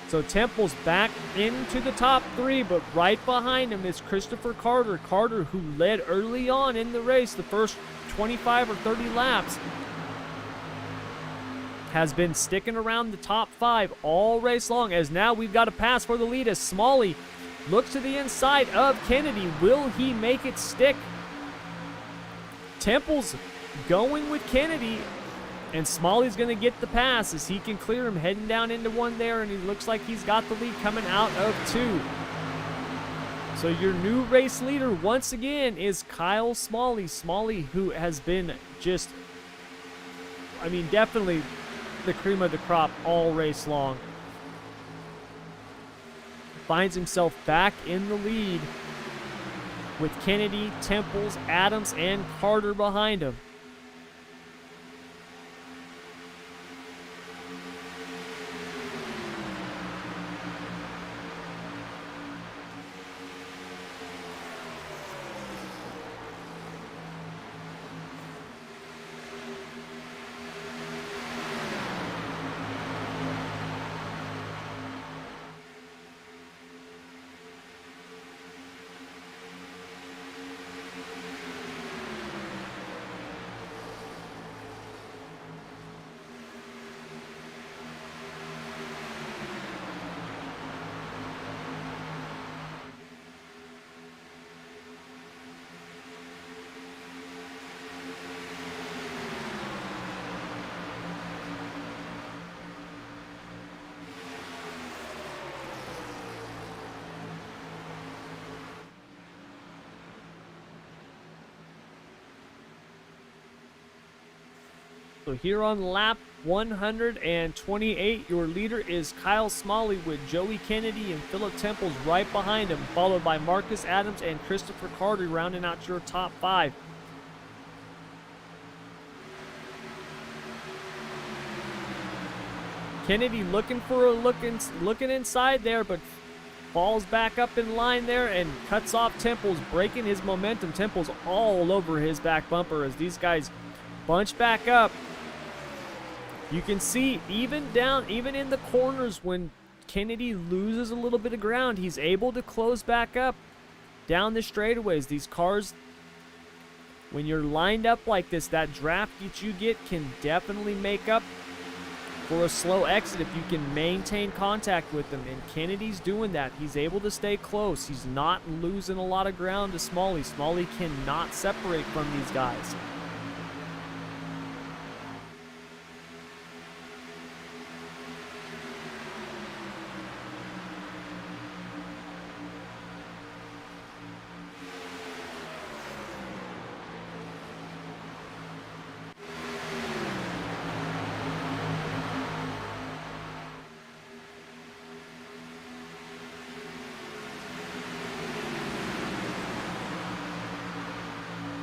Speaker 1: So Temple's back into the top 3, but right behind him is Christopher Carter. Carter, who led early on in the race, the first 25 or 30 laps, has been sticking around the top 5 all race long, as now we've got a pass for the lead as Smalley looks to the inside of Kennedy. Will he make it stick? Temple's going with Kennedy, and Smalley's going to get the pass as he can clear him, heading down into 1 there, and he looks like he's got the lead coming out of 2. So your new race leader once again is Kyle Smalley. Smalley, who has been just, I mean, definitely the cream of the crop all race long. Finds himself back in the lead with Kennedy, Temples, Adams, and Carter behind him. So here on lap 128, your leader is Kyle Smalley with Joey Kennedy and Philip Temples right behind him, followed by Marcus Adams and Christopher Carter rounding out your top 5. Kennedy looking for a looking inside there, but falls back up in line there and cuts off Temples, breaking his momentum. Temples all over his back bumper as these guys bunch back up. You can see even in the corners when Kennedy loses a little bit of ground, he's able to close back up down the straightaways. These cars, when you're lined up like this, that draft that you get can definitely make up for a slow exit if you can maintain contact with them. And Kennedy's doing that. He's able to stay close. He's not losing a lot of ground to Smalley. Smalley cannot separate from these guys.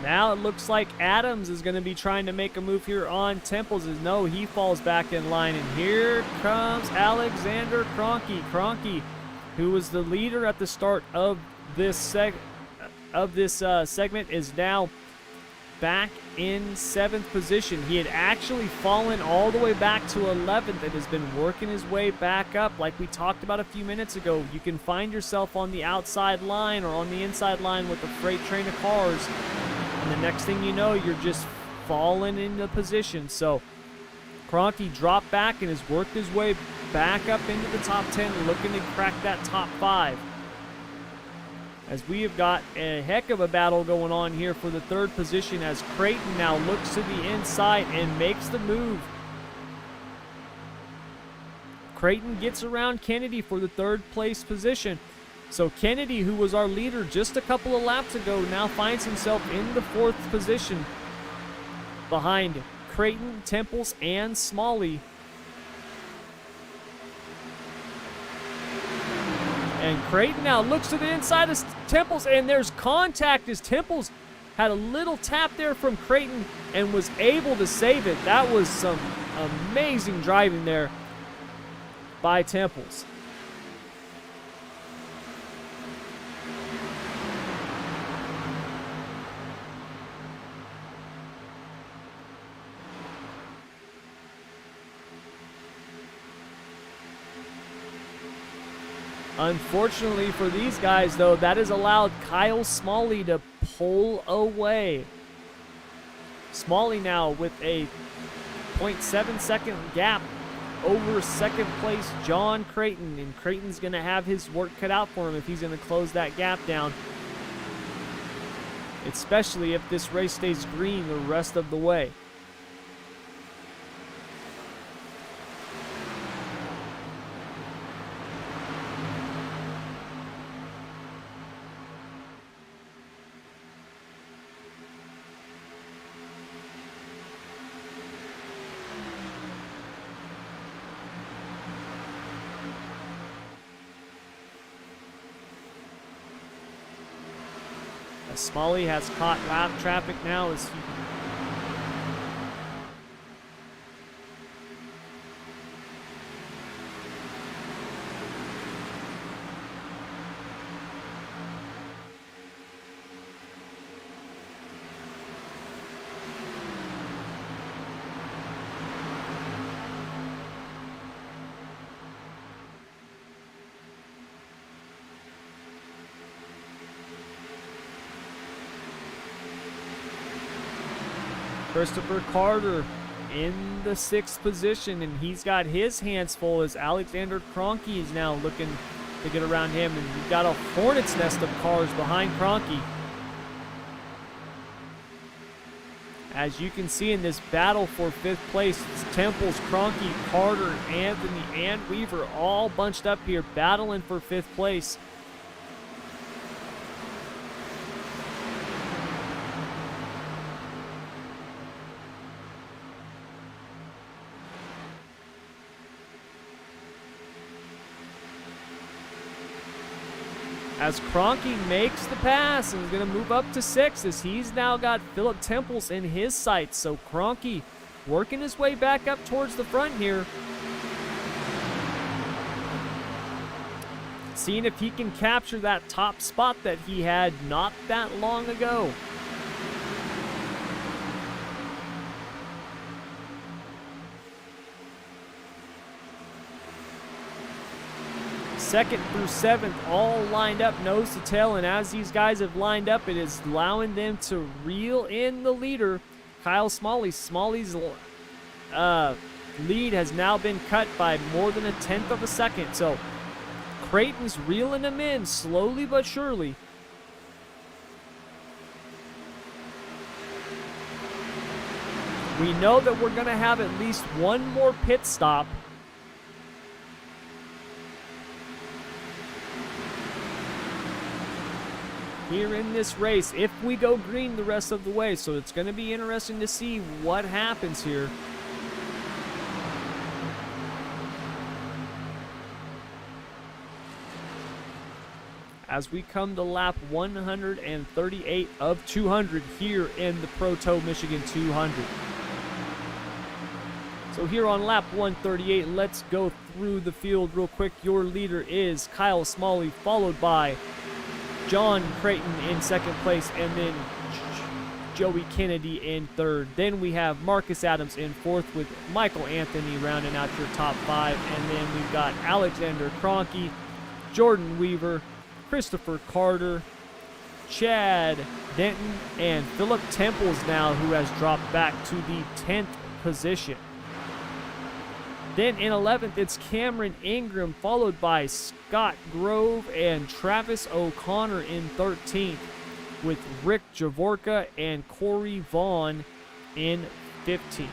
Speaker 1: Now it looks like Adams is going to be trying to make a move here on Temples. No, he falls back in line. And here comes Alexander Kroenke. Kroenke, who was the leader at the start of this segment, is now back in 7th position. He had actually fallen all the way back to 11th and has been working his way back up. Like we talked about a few minutes ago, you can find yourself on the outside line or on the inside line with a freight train of cars, and the next thing you know, you're just falling into position. So Kroenke dropped back and has worked his way back up into the top 10, looking to crack that top 5. As we have got a heck of a battle going on here for the 3rd position, as Creighton now looks to the inside and makes the move. Creighton gets around Kennedy for the 3rd place position. So Kennedy, who was our leader just a couple of laps ago, now finds himself in the 4th position behind Creighton, Temples, and Smalley. And Creighton now looks to the inside of Temples, and there's contact as Temples had a little tap there from Creighton and was able to save it. That was some amazing driving there by Temples. Unfortunately for these guys, though, that has allowed Kyle Smalley to pull away. Smalley now with a 0.7 second gap over second place John Creighton, and Creighton's going to have his work cut out for him if he's going to close that gap down, especially if this race stays green the rest of the way. Smalley has caught lap traffic now as he Christopher Carter in the 6th position, and he's got his hands full as Alexander Kroenke is now looking to get around him, and you've got a hornet's nest of cars behind Kroenke. As you can see in this battle for 5th place, it's Temples, Kroenke, Carter, Anthony, and Weaver all bunched up here battling for 5th place. As Kroenke makes the pass and is going to move up to 6th as he's now got Philip Temples in his sights. So Kroenke working his way back up towards the front here. Seeing if he can capture that top spot that he had not that long ago. Second through 7th all lined up nose to tail, and as these guys have lined up, it is allowing them to reel in the leader, Kyle Smalley. Smalley's lead has now been cut by more than 1/10 of a second, so Creighton's reeling him in slowly but surely. We know that we're going to have at least one more pit stop. Here in this race, if we go green the rest of the way. So it's going to be interesting to see what happens here. As we come to lap 138 of 200 here in the Proto Michigan 200. So here on lap 138, let's go through the field real quick. Your leader is Kyle Smalley, followed by John Creighton in 2nd place, and then Joey Kennedy in 3rd. Then we have Marcus Adams in 4th with Michael Anthony rounding out your top 5. And then we've got Alexander Kroenke, Jordan Weaver, Christopher Carter, Chad Denton, and Philip Temples now, who has dropped back to the 10th position. Then in 11th, it's Cameron Ingram, followed by Scott Grove and Travis O'Connor in 13th, with Rick Javorka and Corey Vaughn in 15th.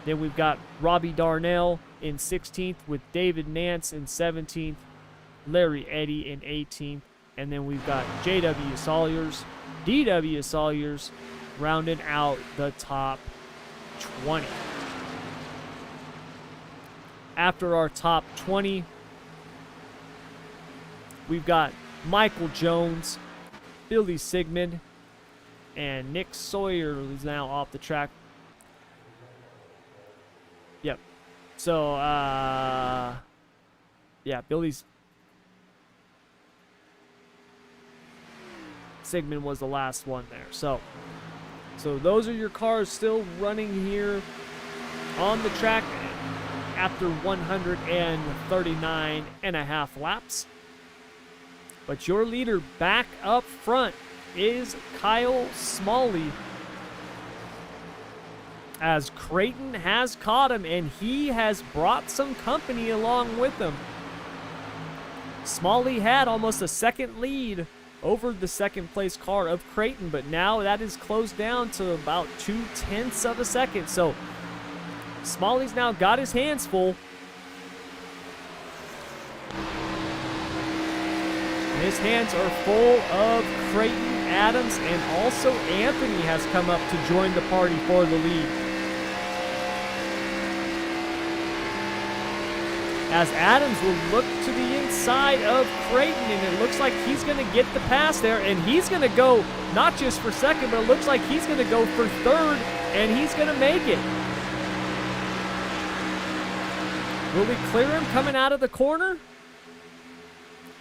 Speaker 1: Then we've got Robbie Darnell in 16th, with David Nance in 17th, Larry Eddy in 18th, and then we've got J.W. Salyers, D.W. Salyers, rounding out the top 20. After our top 20, we've got Michael Jones, Billy Sigmund, and Nick Sawyer, who's now off the track. Yep. So, yeah, Billy's Sigmund was the last one there. So those are your cars still running here on the track. after 139 and a half laps. But your leader back up front is Kyle Smalley, as Creighton has caught him, and he has brought some company along with him. Smalley had almost a second lead over the second place car of Creighton, but now that is closed down to about 0.2 of a second. So Smalley's now got his hands full. And his hands are full of Creighton, Adams, and also Anthony has come up to join the party for the lead. As Adams will look to the inside of Creighton, and it looks like he's going to get the pass there, and he's going to go not just for second, but it looks like he's going to go for third, and he's going to make it. Will he clear him coming out of the corner?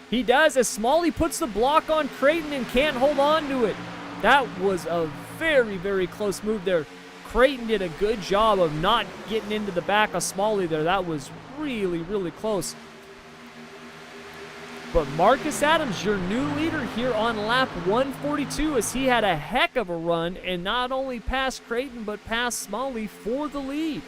Speaker 1: He does, as Smalley puts the block on Creighton and can't hold on to it. That was a very, very close move there. Creighton did a good job of not getting into the back of Smalley there. That was really, really close. But Marcus Adams, your new leader here on lap 142, as he had a heck of a run and not only passed Creighton, but passed Smalley for the lead.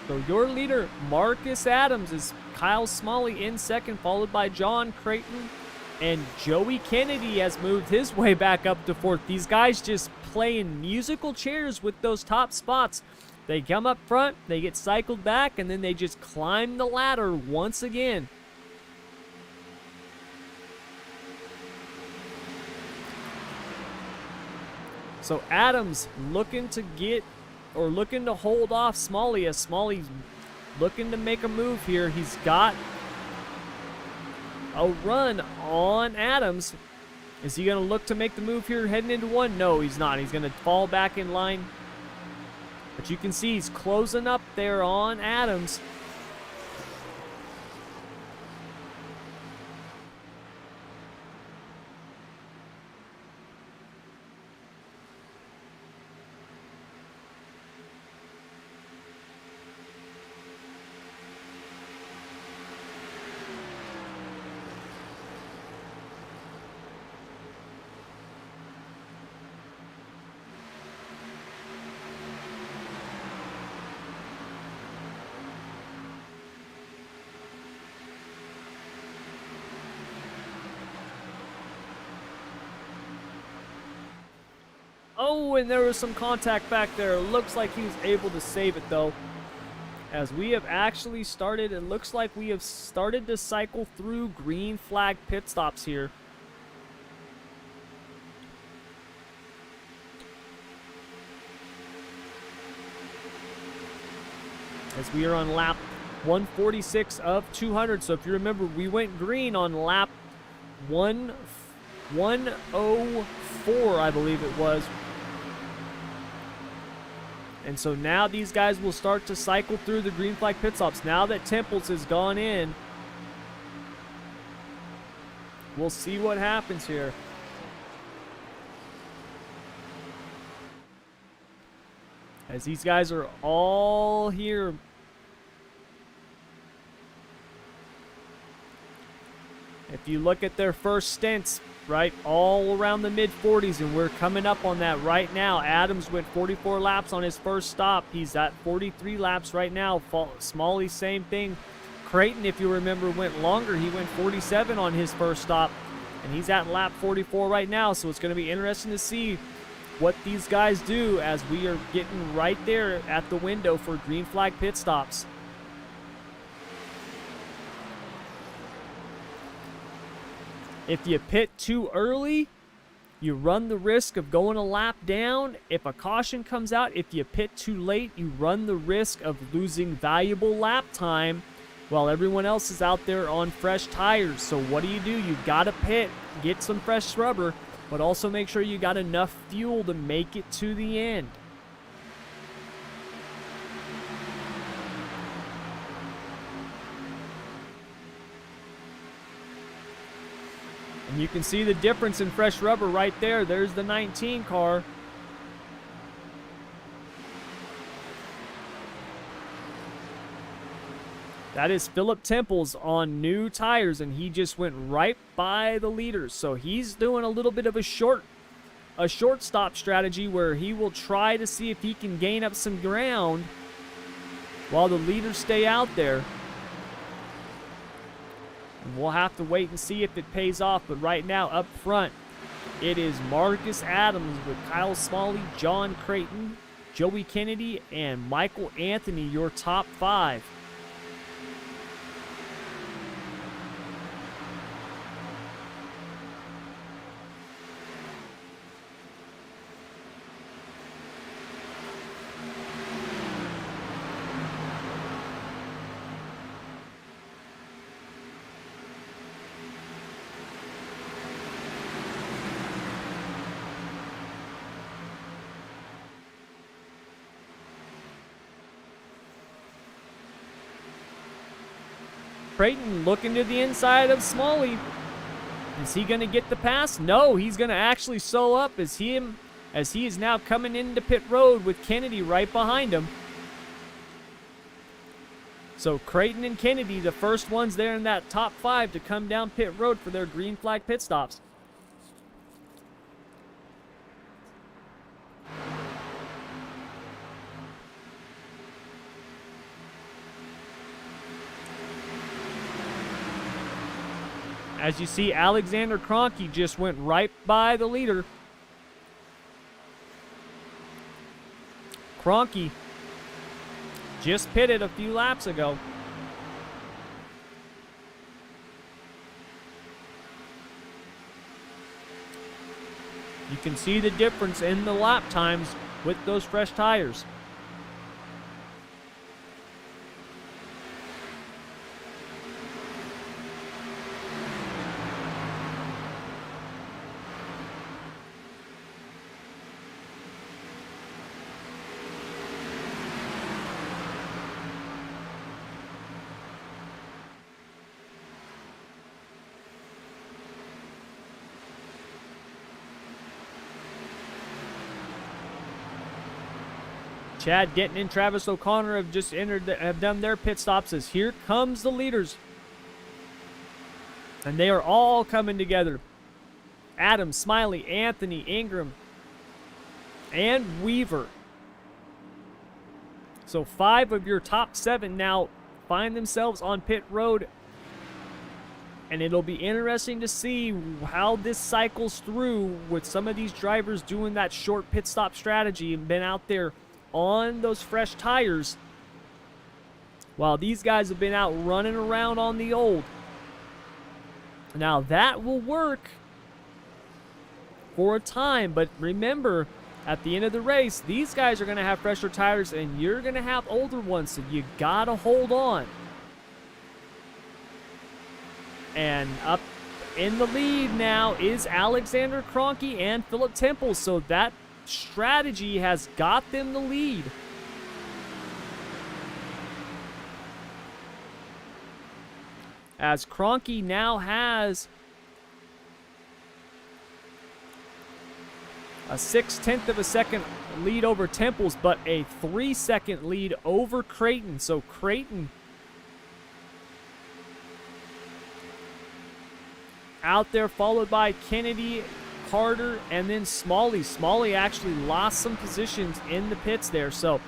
Speaker 1: So your leader, Marcus Adams, is Kyle Smalley in second, followed by John Creighton. And Joey Kennedy has moved his way back up to fourth. These guys just playing musical chairs with those top spots. They come up front, they get cycled back, and then they just climb the ladder once again. So Adams looking to get, or looking to hold off Smalley, as Smalley's looking to make a move here. He's got a run on Adams. Is he going to look to make the move here heading into one? No, he's not. He's going to fall back in line. But you can see he's closing up there on Adams. Oh, and there was some contact back there. It looks like he was able to save it, though. As we have actually started, it looks like we have started to cycle through green flag pit stops here. As we are on lap 146 of 200. So if you remember, we went green on lap 104, I believe it was. And so now these guys will start to cycle through the green flag pit stops. Now that Temples has gone in, we'll see what happens here. As these guys are all here. If you look at their first stints, right, all around the mid-40s, and we're coming up on that right now. Adams went 44 laps on his first stop. He's at 43 laps right now. Smalley, same thing. Creighton, if you remember, went longer. He went 47 on his first stop, and he's at lap 44 right now, so it's going to be interesting to see what these guys do as we are getting right there at the window for green flag pit stops. If you pit too early, you run the risk of going a lap down. If a caution comes out, if you pit too late, you run the risk of losing valuable lap time while everyone else is out there on fresh tires. So what do? You gotta pit, get some fresh rubber, but also make sure you got enough fuel to make it to the end. And you can see the difference in fresh rubber right there. There's the 19 car. That is Philip Temples on new tires, and he just went right by the leaders. So he's doing a little bit of a short stop strategy where he will try to see if he can gain up some ground while the leaders stay out there. We'll have to wait and see if it pays off, but right now up front, it is Marcus Adams with Kyle Smalley, John Creighton, Joey Kennedy, and Michael Anthony, your top 5. Creighton looking to the inside of Smalley. Is he going to get the pass? No, he's going to actually sew up as he is now coming into pit road with Kennedy right behind him. So Creighton and Kennedy, the first ones there in that top 5 to come down pit road for their green flag pit stops. As you see, Alexander Kroenke just went right by the leader. Kroenke just pitted a few laps ago. You can see the difference in the lap times with those fresh tires. Chad Denton and Travis O'Connor have done their pit stops as here comes the leaders. And they are all coming together. Adams, Smiley, Anthony, Ingram, and Weaver. So 5 of your top 7 now find themselves on pit road. And it'll be interesting to see how this cycles through with some of these drivers doing that short pit stop strategy and been out there on those fresh tires, while these guys have been out running around on the old. Now that will work for a time, but remember, at the end of the race, these guys are going to have fresher tires and you're going to have older ones, so you got to hold on. And up in the lead now is Alexander Kroenke and Philip Temples, so that strategy has got them the lead. As Kroenke now has a 0.6 of a second lead over Temples, but a 3-second lead over Creighton. So Creighton out there, followed by Kennedy, Carter, and then Smalley. Smalley actually lost some positions in the pits there. So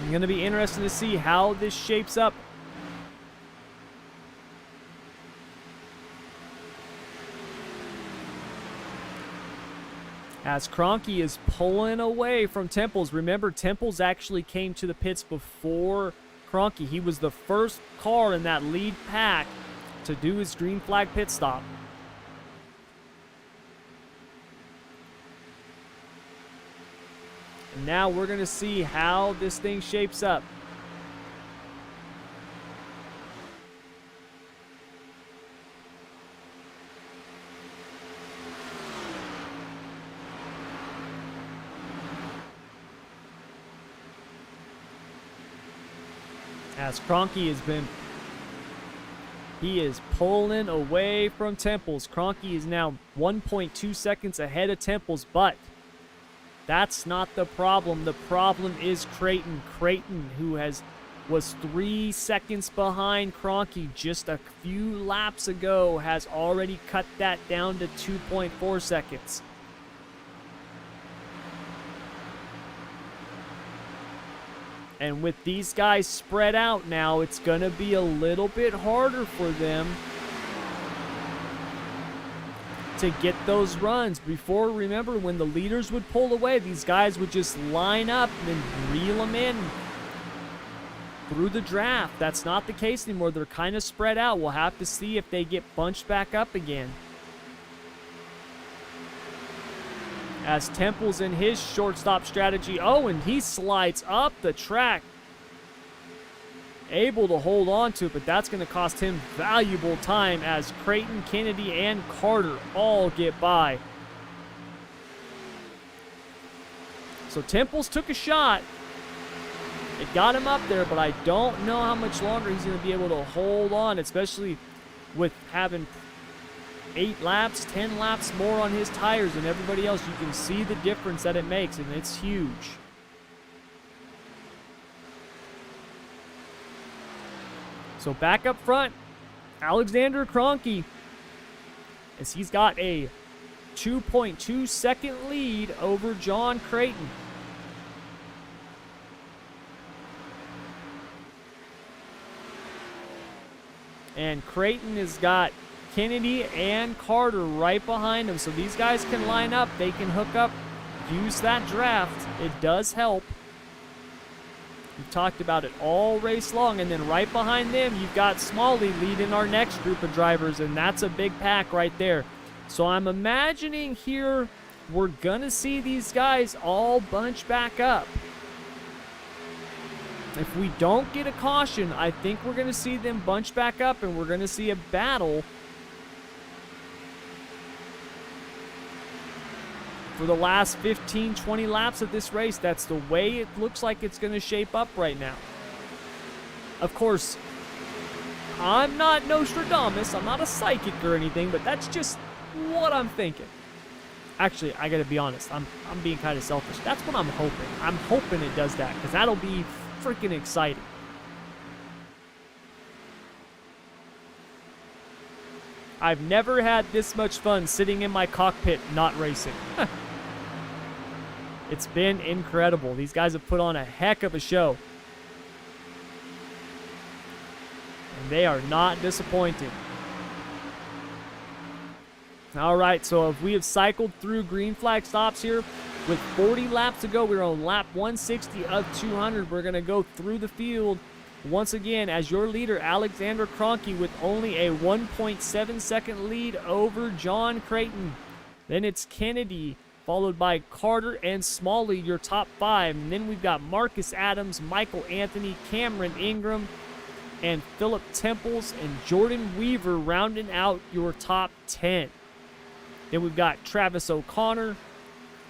Speaker 1: Going to be interesting to see how this shapes up. As Kroenke is pulling away from Temples. Remember, Temples actually came to the pits before Kroenke. He was the first car in that lead pack to do his green flag pit stop. And now we're going to see how this thing shapes up. As Kroenke he is pulling away from Temples. Kroenke is now 1.2 seconds ahead of Temples, but that's not the problem. The problem is Creighton. Creighton, who was 3 seconds behind Kroenke just a few laps ago, has already cut that down to 2.4 seconds. And with these guys spread out now, it's going to be a little bit harder for them to get those runs. Before, remember, when the leaders would pull away, these guys would just line up and reel them in through the draft. That's not the case anymore. They're kind of spread out. We'll have to see if they get bunched back up again. As Temples in his shortstop strategy. Oh, and he slides up the track. Able to hold on to it, but that's going to cost him valuable time as Creighton, Kennedy, and Carter all get by. So Temples took a shot. It got him up there, but I don't know how much longer he's going to be able to hold on, especially with having 8 laps, 10 laps more on his tires than everybody else. You can see the difference that it makes, and it's huge. So back up front, Alexander Kroenke, as he's got a 2.2 second lead over John Creighton. And Creighton has got Kennedy and Carter right behind him, so these guys can line up, they can hook up, use that draft. It does help. We've talked about it all race long, and then right behind them you've got Smalley leading our next group of drivers, and that's a big pack right there. So I'm imagining here we're gonna see these guys all bunch back up. If we don't get a caution, I think we're gonna see them bunch back up, and we're gonna see a battle for the last 15, 20 laps of this race. That's the way it looks like it's going to shape up right now. Of course, I'm not Nostradamus, I'm not a psychic or anything, but that's just what I'm thinking. Actually, I gotta be honest, I'm being kind of selfish. That's what I'm hoping. I'm hoping it does that, because that'll be freaking exciting. I've never had this much fun sitting in my cockpit not racing. It's been incredible. These guys have put on a heck of a show. And they are not disappointing. All right, so if we have cycled through green flag stops here, with 40 laps to go, we're on lap 160 of 200. We're going to go through the field once again as your leader, Alexander Kroenke, with only a 1.7 second lead over John Creighton. Then it's Kennedy, followed by Carter and Smalley, your top 5. And then we've got Marcus Adams, Michael Anthony, Cameron Ingram, and Philip Temples and Jordan Weaver rounding out your top 10. Then we've got Travis O'Connor,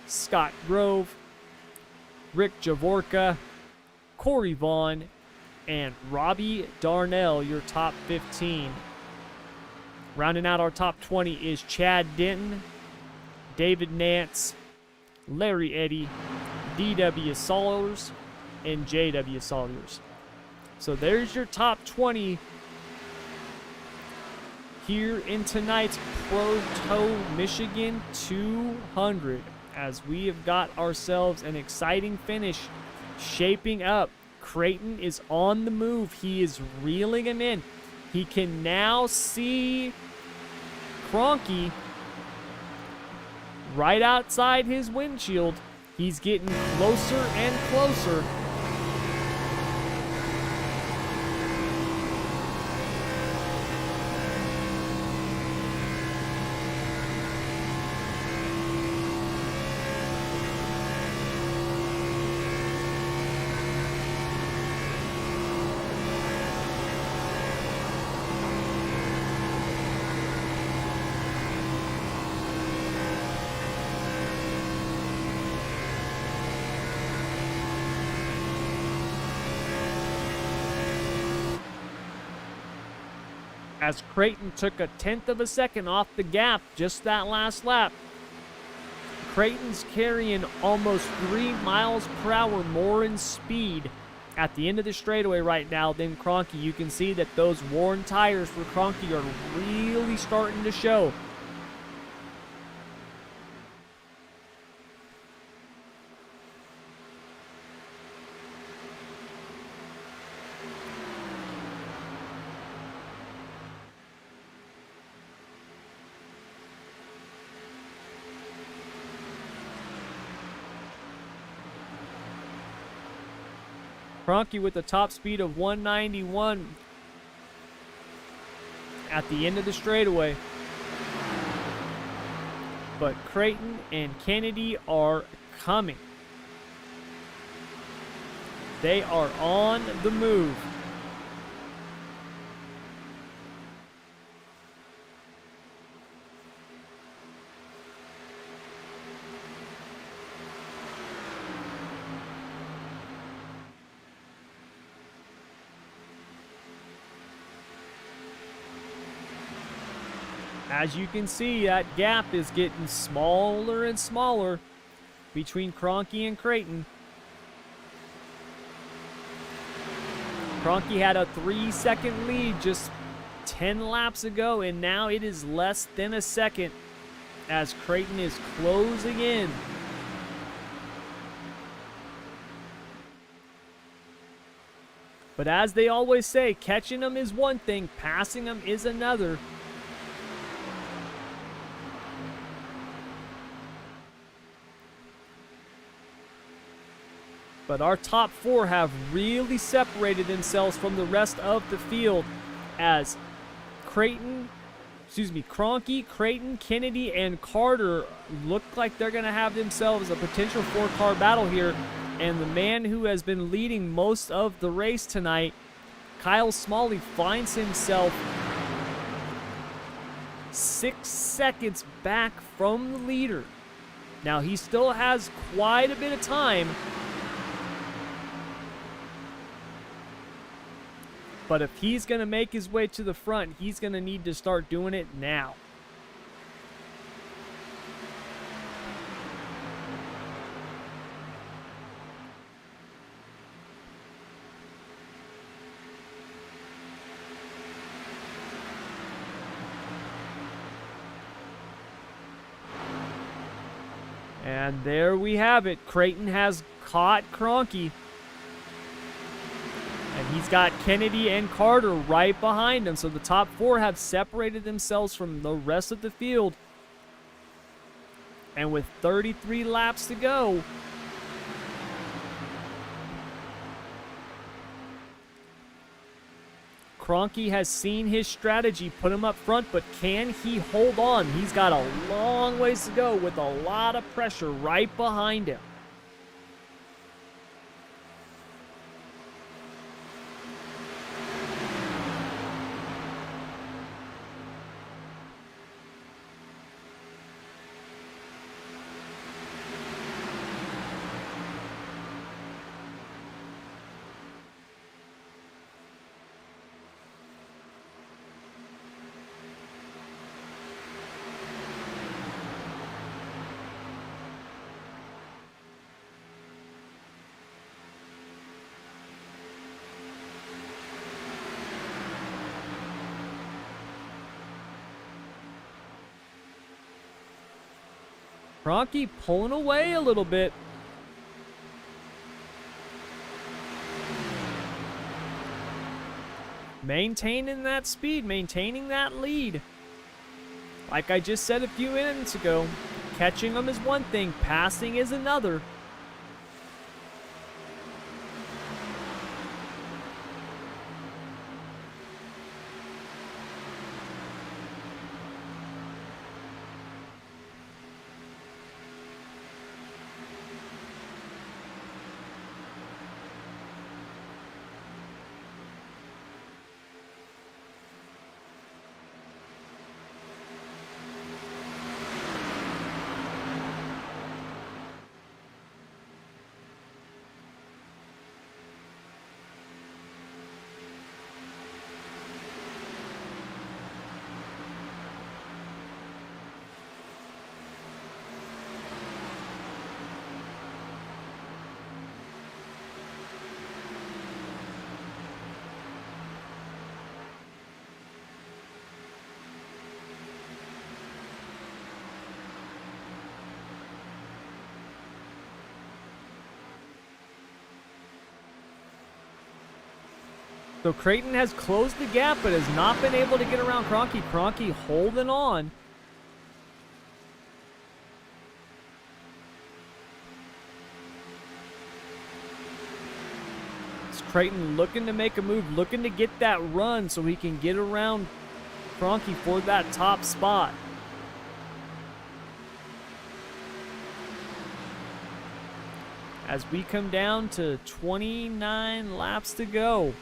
Speaker 1: Scott Grove, Rick Javorka, Corey Vaughn, and Robbie Darnell, your top 15. Rounding out our top 20 is Chad Denton, David Nance, Larry Eddy, D.W. Sawyers, and J.W. Sawyers. So there's your top 20 here in tonight's Proto Michigan 200, as we have got ourselves an exciting finish shaping up. Creighton is on the move. He is reeling him in. He can now see Kroenke right outside his windshield. He's getting closer and closer. As Creighton took a 1/10 of a second off the gap just that last lap. Creighton's carrying almost 3 miles per hour more in speed at the end of the straightaway right now than Kroenke. You can see that those worn tires for Kroenke are really starting to show. Kroenke with a top speed of 191 at the end of the straightaway. But Creighton and Kennedy are coming. They are on the move. As you can see, that gap is getting smaller and smaller between Kroenke and Creighton. Kroenke had a 3-second lead just 10 laps ago, and now it is less than a second as Creighton is closing in. But as they always say, catching them is one thing, passing them is another. But our top four have really separated themselves from the rest of the field as Kroenke, Creighton, Kennedy, and Carter look like they're going to have themselves a potential 4-car battle here. And the man who has been leading most of the race tonight, Kyle Smalley, finds himself 6 seconds back from the leader. Now, he still has quite a bit of time, but if he's going to make his way to the front, he's going to need to start doing it now. And there we have it. Creighton has caught Kroenke. And he's got Kennedy and Carter right behind him. So the top four have separated themselves from the rest of the field. And with 33 laps to go, Kroenke has seen his strategy put him up front, but can he hold on? He's got a long ways to go with a lot of pressure right behind him. Kroenke pulling away a little bit. maintaining that speed, maintaining that lead. Like I just said a few minutes ago, catching them is one thing, passing is another. So Creighton has closed the gap, but has not been able to get around Kroenke. Kroenke holding on. It's Creighton looking to make a move, looking to get that run so he can get around Kroenke for that top spot. As we come down to 29 laps to go.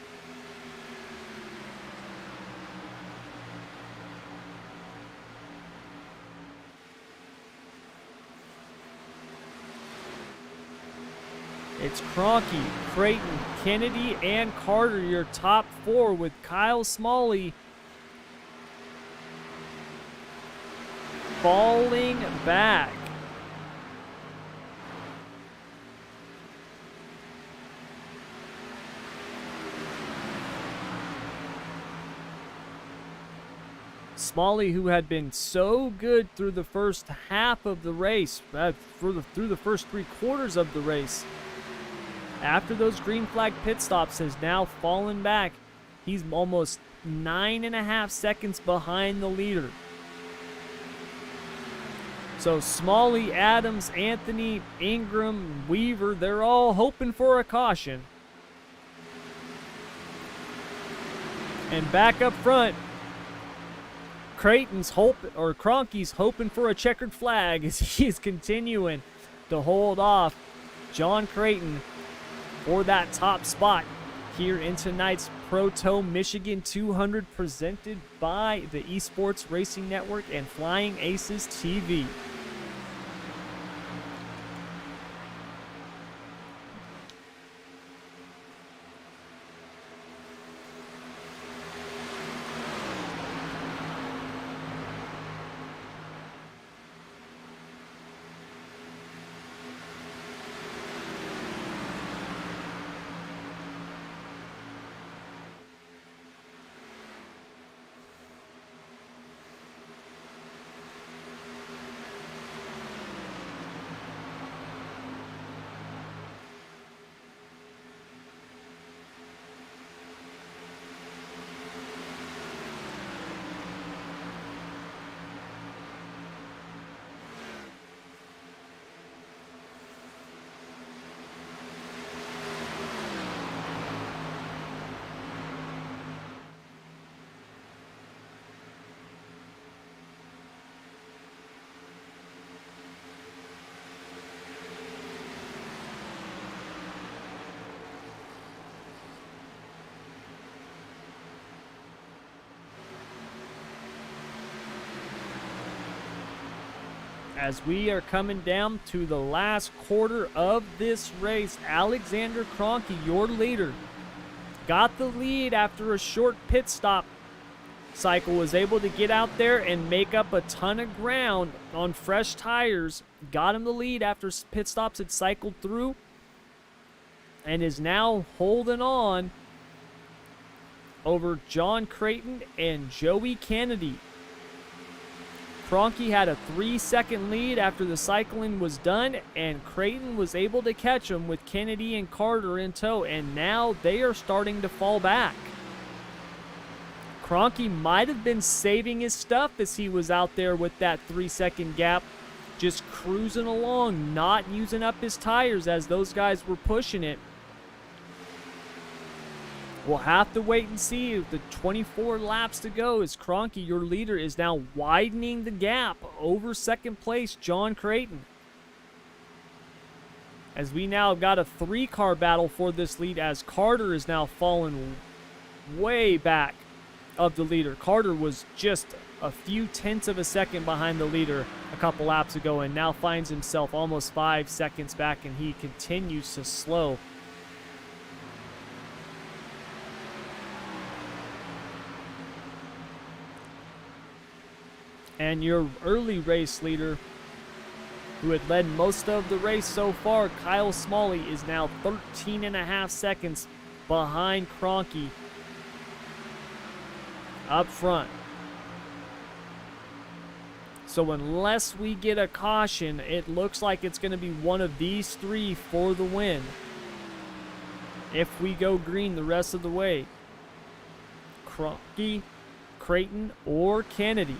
Speaker 1: It's Kroenke, Creighton, Kennedy, and Carter, your top four, with Kyle Smalley falling back. Smalley, who had been so good through the first half of the race, through the first 3/4 of the race, after those green flag pit stops, has now fallen back. He's almost 9.5 seconds behind the leader. So Smalley, Adams, Anthony, Ingram, Weaver, they're all hoping for a caution. And back up front, Kroenke's hoping for a checkered flag as he is continuing to hold off John Creighton for that top spot here in tonight's Proto Michigan 200, presented by the Esports Racing Network and Flying Aces TV. As we are coming down to the last quarter of this race, Alexander Kroenke, your leader, got the lead after a short pit stop cycle, was able to get out there and make up a ton of ground on fresh tires, got him the lead after pit stops had cycled through, and is now holding on over John Creighton and Joey Kennedy. Kroenke had a 3-second lead after the cycling was done, and Creighton was able to catch him with Kennedy and Carter in tow, and now they are starting to fall back. Kroenke might have been saving his stuff as he was out there with that 3-second gap, just cruising along, not using up his tires as those guys were pushing it. We'll have to wait and see. The 24 laps to go as Kroenke, your leader, is now widening the gap over second place, John Creighton. As we now have got a 3-car battle for this lead, as Carter is now fallen way back of the leader. Carter was just a few tenths of a second behind the leader a couple laps ago and now finds himself almost 5 seconds back, and he continues to slow. And your early race leader, who had led most of the race so far, Kyle Smalley, is now 13.5 seconds behind Kroenke up front. So unless we get a caution, it looks like it's going to be one of these three for the win. If we go green the rest of the way, Kroenke, Creighton, or Kennedy.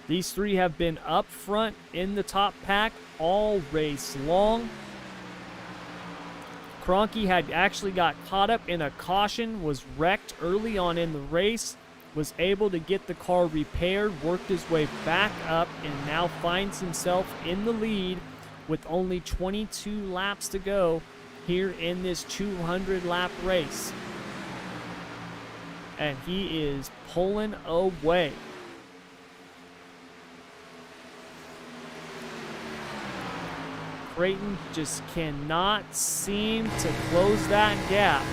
Speaker 1: These three have been up front in the top pack all race long. Kroenke had actually got caught up in a caution, was wrecked early on in the race, was able to get the car repaired, worked his way back up, and now finds himself in the lead with only 22 laps to go here in this 200-lap race. And he is pulling away. Creighton just cannot seem to close that gap.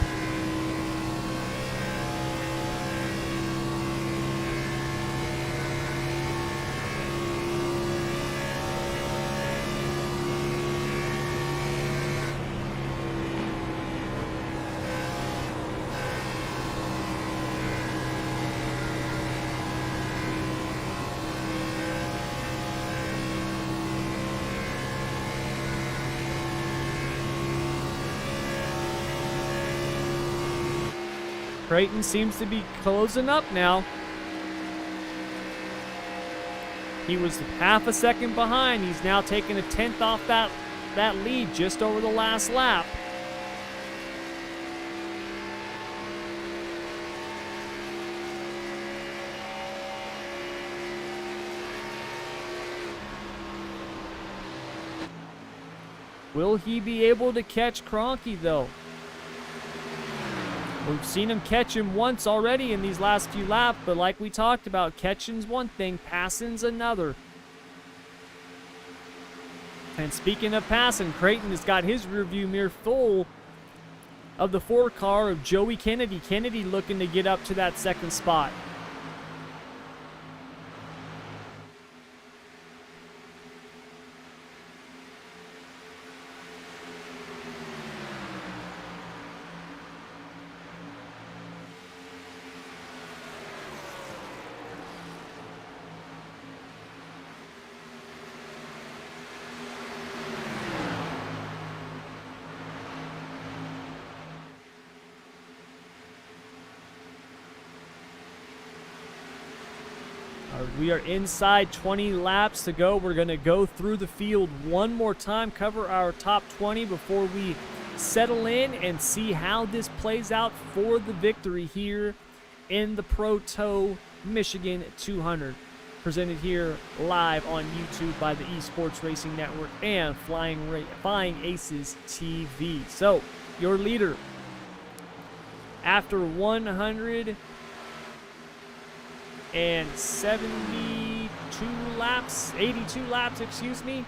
Speaker 1: Creighton seems to be closing up now. He was half a second behind. He's now taking a tenth off that lead just over the last lap. Will he be able to catch Kroenke though? We've seen him catch him once already in these last few laps, but like we talked about, catching's one thing, passing's another. And speaking of passing, Creighton has got his rearview mirror full of the 4-car of Joey Kennedy. Kennedy looking to get up to that second spot. We are inside 20 laps to go. We're going to go through the field one more time, cover our top 20 before we settle in and see how this plays out for the victory here in the Proto Michigan 200. Presented here live on YouTube by the Esports Racing Network and Flying Aces TV. So, your leader, after 172 laps, 82 laps, excuse me,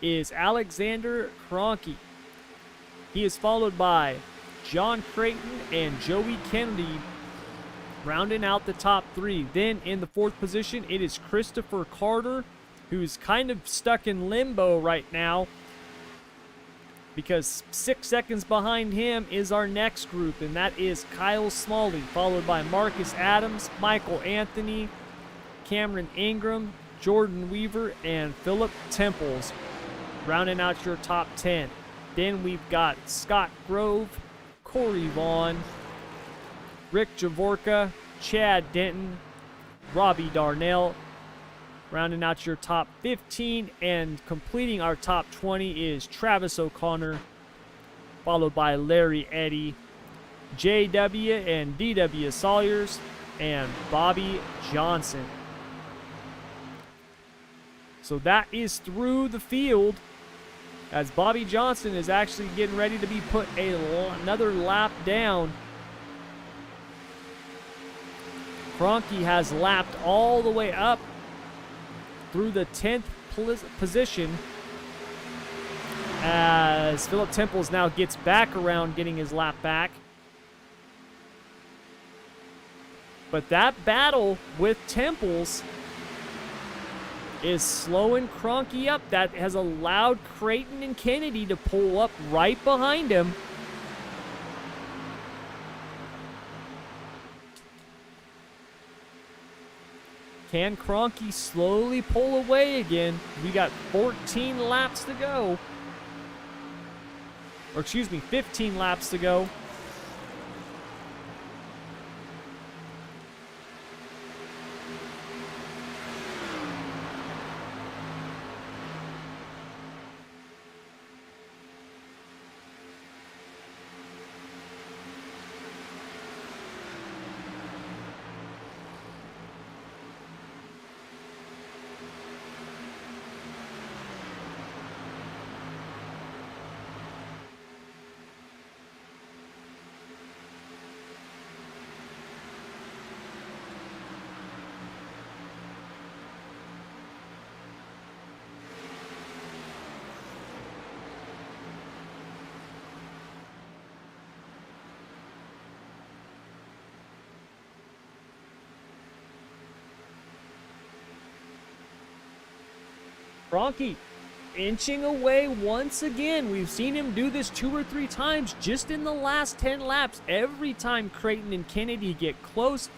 Speaker 1: is Alexander Kroenke. He is followed by John Creighton and Joey Kennedy, rounding out the top three. Then in the 4th position, it is Christopher Carter, who's kind of stuck in limbo right now, because 6 seconds behind him is our next group, and that is Kyle Smalley, followed by Marcus Adams, Michael Anthony, Cameron Ingram, Jordan Weaver, and Philip Temples, rounding out your top 10. Then we've got Scott Grove, Corey Vaughn, Rick Javorka, Chad Denton, Robbie Darnell. Rounding out your top 15 and completing our top 20 is Travis O'Connor, followed by Larry Eddy, JW and DW Sawyers, and Bobby Johnson. So that is through the field, as Bobby Johnson is actually getting ready to be put another lap down. Kroenke has lapped all the way up through the 10th position, as Philip Temples now gets back around getting his lap back. But that battle with Temples is slowing Kroenke up. That has allowed Creighton and Kennedy to pull up right behind him. Can Kroenke slowly pull away again? We got 14 laps to go. Or excuse me, 15 laps to go. Kroenke inching away once again. We've seen him do this 2 or 3 times just in the last 10 laps. Every time Creighton and Kennedy get close,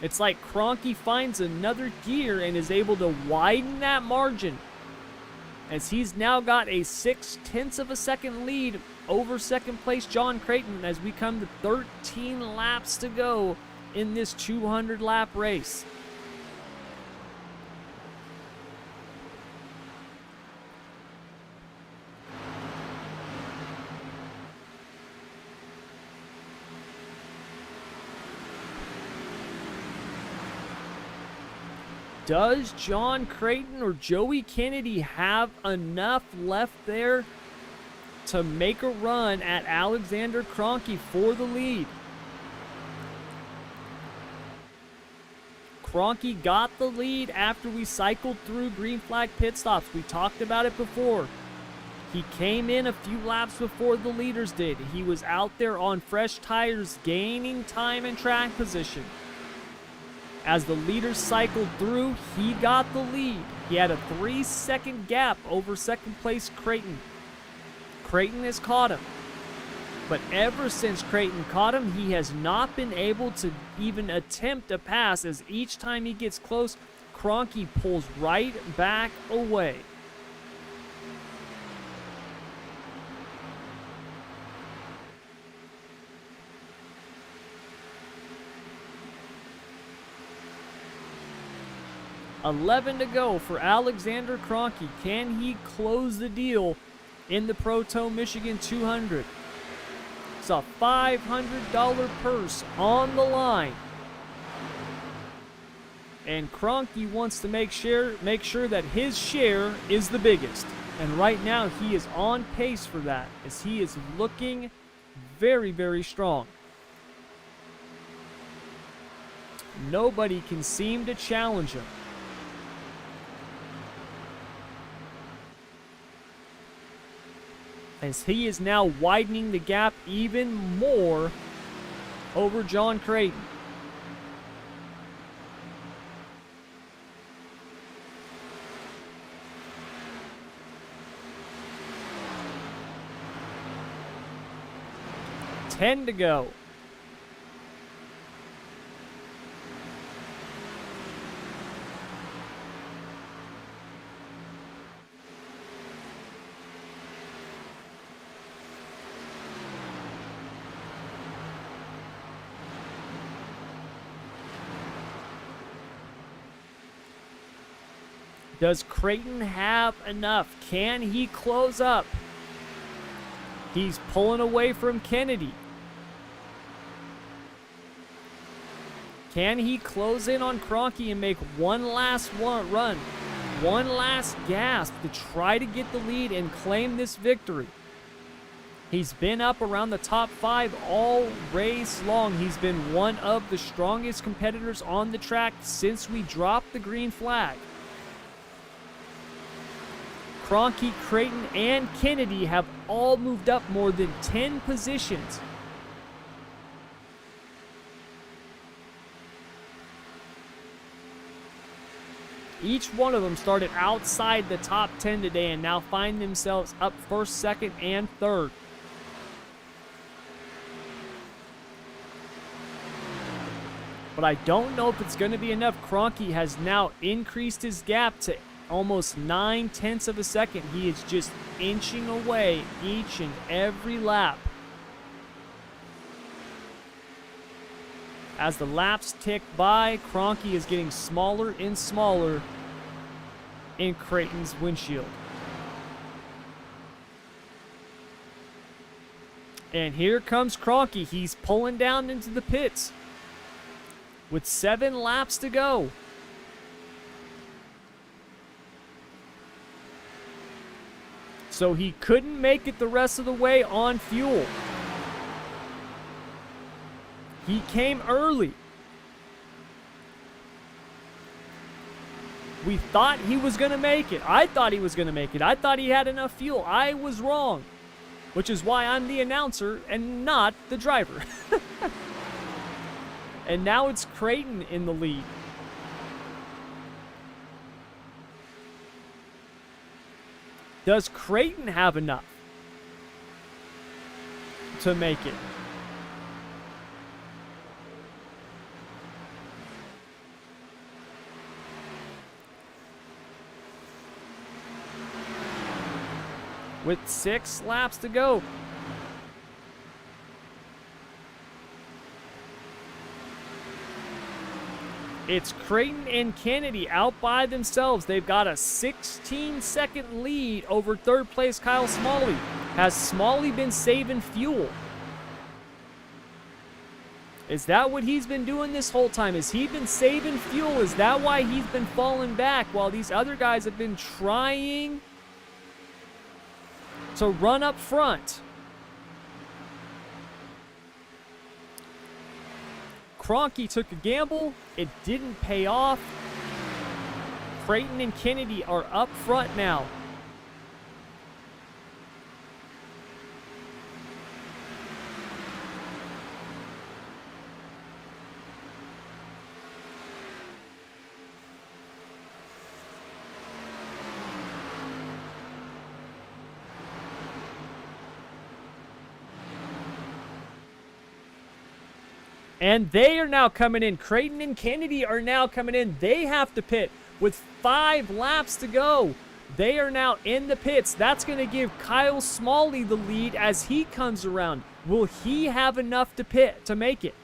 Speaker 1: it's like Kroenke finds another gear and is able to widen that margin, as he's now got a 0.6 of a second lead over second place John Creighton as we come to 13 laps to go in this 200 lap race. Does John Creighton or Joey Kennedy have enough left there to make a run at Alexander Kroenke for the lead? Kroenke got the lead after we cycled through green flag pit stops. We talked about it before. He came in a few laps before the leaders did. He was out there on fresh tires, gaining time and track position. As the leaders cycled through, he got the lead. He had a 3-second gap over second place Creighton. Creighton has caught him. But ever since Creighton caught him, he has not been able to even attempt a pass, as each time he gets close, Kroenke pulls right back away. $11 to go for Alexander Kroenke. Can he close the deal in the Proto Michigan 200? It's a $500 purse on the line. And Kroenke wants to make sure that his share is the biggest. And right now he is on pace for that, as he is looking very, very strong. Nobody can seem to challenge him. As he is now widening the gap even more over John Creighton. $10 to go. Does Creighton have enough? Can he close up? He's pulling away from Kennedy. Can he close in on Kroenke and make one last run, one last gasp to try to get the lead and claim this victory? He's been up around the top 5 all race long. He's been one of the strongest competitors on the track since we dropped the green flag. Kroenke, Creighton, and Kennedy have all moved up more than 10 positions. Each one of them started outside the top 10 today and now find themselves up first, second, and third. But I don't know if it's going to be enough. Kroenke has now increased his gap to almost 9/10 of a second. He is just inching away each and every lap. As the laps tick by, Kroenke is getting smaller and smaller in Creighton's windshield. And here comes Kroenke. He's pulling down into the pits with 7 laps to go. So he couldn't make it the rest of the way on fuel. He came early. We thought he was going to make it. I thought he was going to make it. I thought he had enough fuel. I was wrong, which is why I'm the announcer and not the driver. And now it's Creighton in the lead. Does Creighton have enough to make it? With 6 laps to go. It's Creighton and Kennedy out by themselves. They've got a 16-second lead over third place Kyle Smalley. Has Smalley been saving fuel? Is that what he's been doing this whole time? Has he been saving fuel? Is that why he's been falling back while these other guys have been trying to run up front? Kroenke took a gamble. It didn't pay off. Creighton and Kennedy are up front now. And they are now coming in. Creighton and Kennedy are now coming in. They have to pit with 5 laps to go. They are now in the pits. That's going to give Kyle Smalley the lead as he comes around. Will he have enough to pit to make it?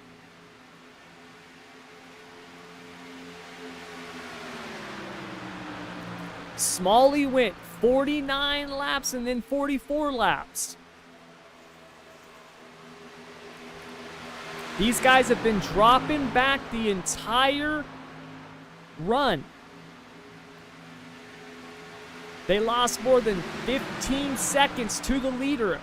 Speaker 1: Smalley went 49 laps and then 44 laps. These guys have been dropping back the entire run. They lost more than 15 seconds to the leader,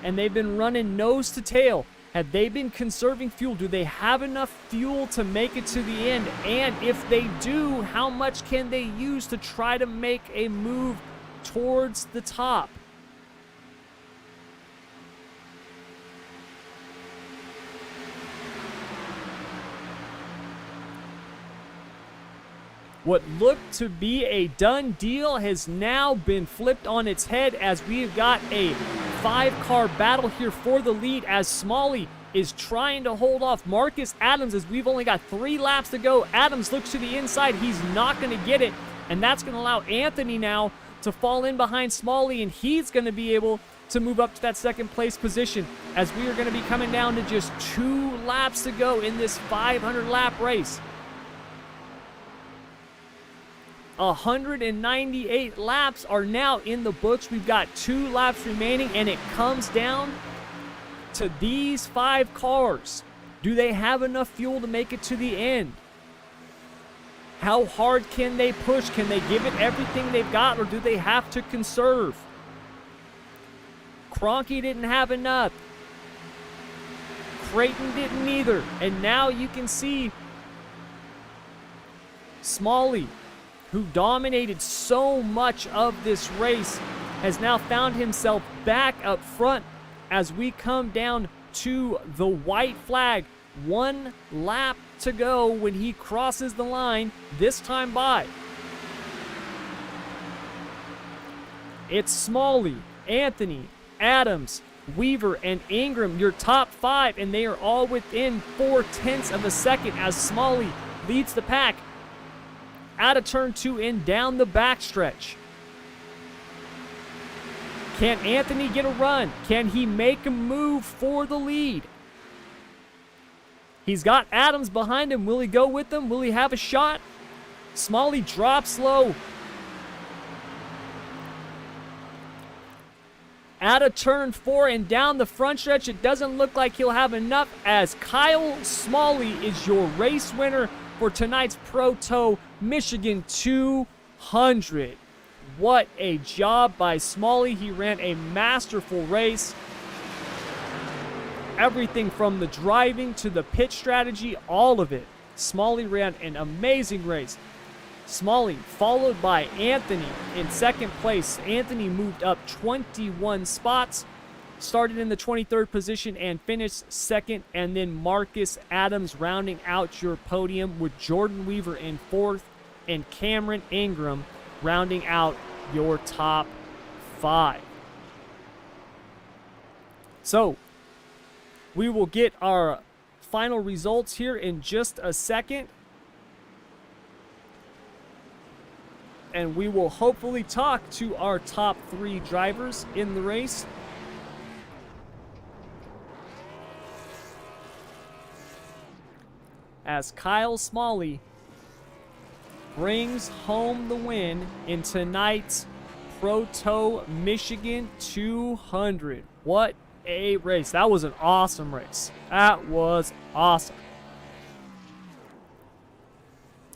Speaker 1: and they've been running nose to tail. Have they been conserving fuel? Do they have enough fuel to make it to the end? And if they do, how much can they use to try to make a move towards the top? What looked to be a done deal has now been flipped on its head as we've got a 5-car battle here for the lead as Smalley is trying to hold off Marcus Adams as we've only got 3 laps to go. Adams looks to the inside. He's not going to get it, and that's going to allow Anthony now to fall in behind Smalley, and he's going to be able to move up to that second place position as we are going to be coming down to just 2 laps to go in this 500 lap race. 198 laps are now in the books. We've got 2 laps remaining, and it comes down to these 5 cars. Do they have enough fuel to make it to the end? How hard can they push? Can they give it everything they've got, or do they have to conserve? Kroenke didn't have enough. Creighton didn't either. And now you can see Smalley, who dominated so much of this race, has now found himself back up front as we come down to the white flag. 1 lap to go when he crosses the line this time by. It's Smalley, Anthony, Adams, Weaver, and Ingram, your top 5, and they are all within 0.4 of a second as Smalley leads the pack out of turn 2 and down the backstretch. Can Anthony get a run? Can he make a move for the lead? He's got Adams behind him. Will he go with them? Will he have a shot? Smalley drops low. Out of turn 4 and down the front stretch, it doesn't look like he'll have enough as Kyle Smalley is your race winner for tonight's Proto Michigan 200. What a job by Smalley. He ran a masterful race. Everything from the driving to the pit strategy, all of it. Smalley ran an amazing race. Smalley followed by Anthony in second place. Anthony moved up 21 spots, started in the 23rd position and finished second. And then Marcus Adams rounding out your podium with Jordan Weaver in 4th and Cameron Ingram rounding out your top 5. So we will get our final results here in just a second. And we will hopefully talk to our top 3 drivers in the race. As Kyle Smalley brings home the win in tonight's Proto Michigan 200. What a race. That was an awesome race. That was awesome.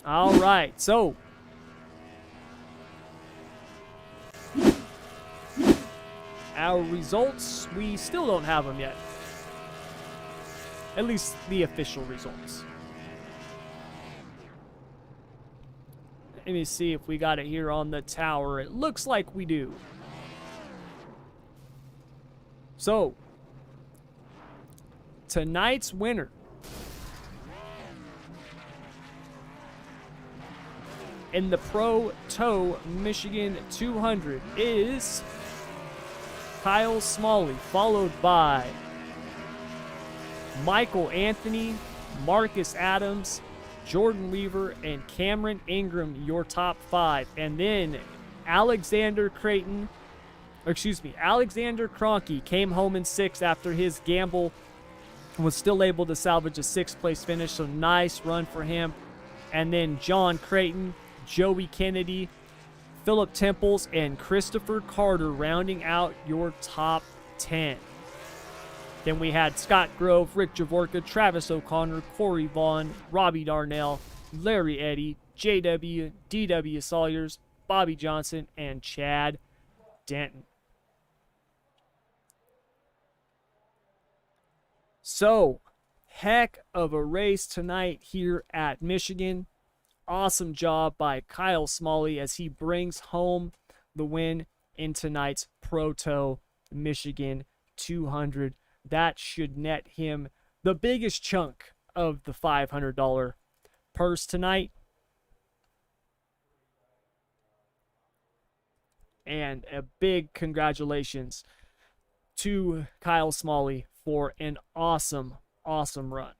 Speaker 1: All right, so our results, we still don't have them yet. At least the official results. Let me see if we got it here on the tower. It looks like we do. So, tonight's winner in the Proto Michigan 200 is Kyle Smalley, followed by Michael Anthony, Marcus Adams, Jordan Weaver, and Cameron Ingram, your top 5. And then Alexander Kroenke came home in 6th after his gamble, was still able to salvage a 6th place finish, so nice run for him. And then John Creighton, Joey Kennedy, Philip Temples, and Christopher Carter rounding out your top 10. Then we had Scott Grove, Rick Javorka, Travis O'Connor, Corey Vaughn, Robbie Darnell, Larry Eddy, JW, DW Sawyers, Bobby Johnson, and Chad Denton. So, heck of a race tonight here at Michigan. Awesome job by Kyle Smalley as he brings home the win in tonight's Proto Michigan 200. That should net him the biggest chunk of the $500 purse tonight. And a big congratulations to Kyle Smalley for an awesome, awesome run.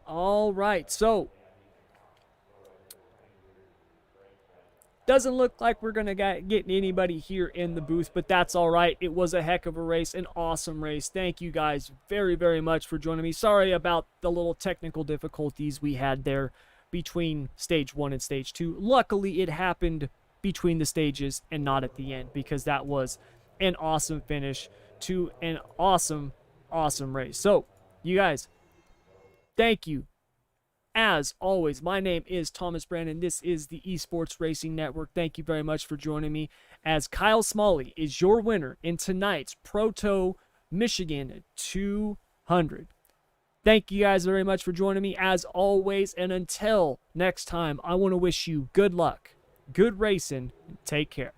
Speaker 1: All right, so Doesn't look like we're going to get anybody here in the booth, but that's all right. It was a heck of a race, an awesome race. Thank you guys very, very much for joining me. Sorry about the little technical difficulties we had there between stage 1 and stage 2. Luckily, it happened between the stages and not at the end, because that was an awesome finish to an awesome, awesome race. So, you guys, thank you. As always, my name is Thomas Brandon. This is the Esports Racing Network. Thank you very much for joining me, as Kyle Smalley is your winner in tonight's Proto Michigan 200. Thank you guys very much for joining me, as always, and until next time, I want to wish you good luck, good racing, and take care.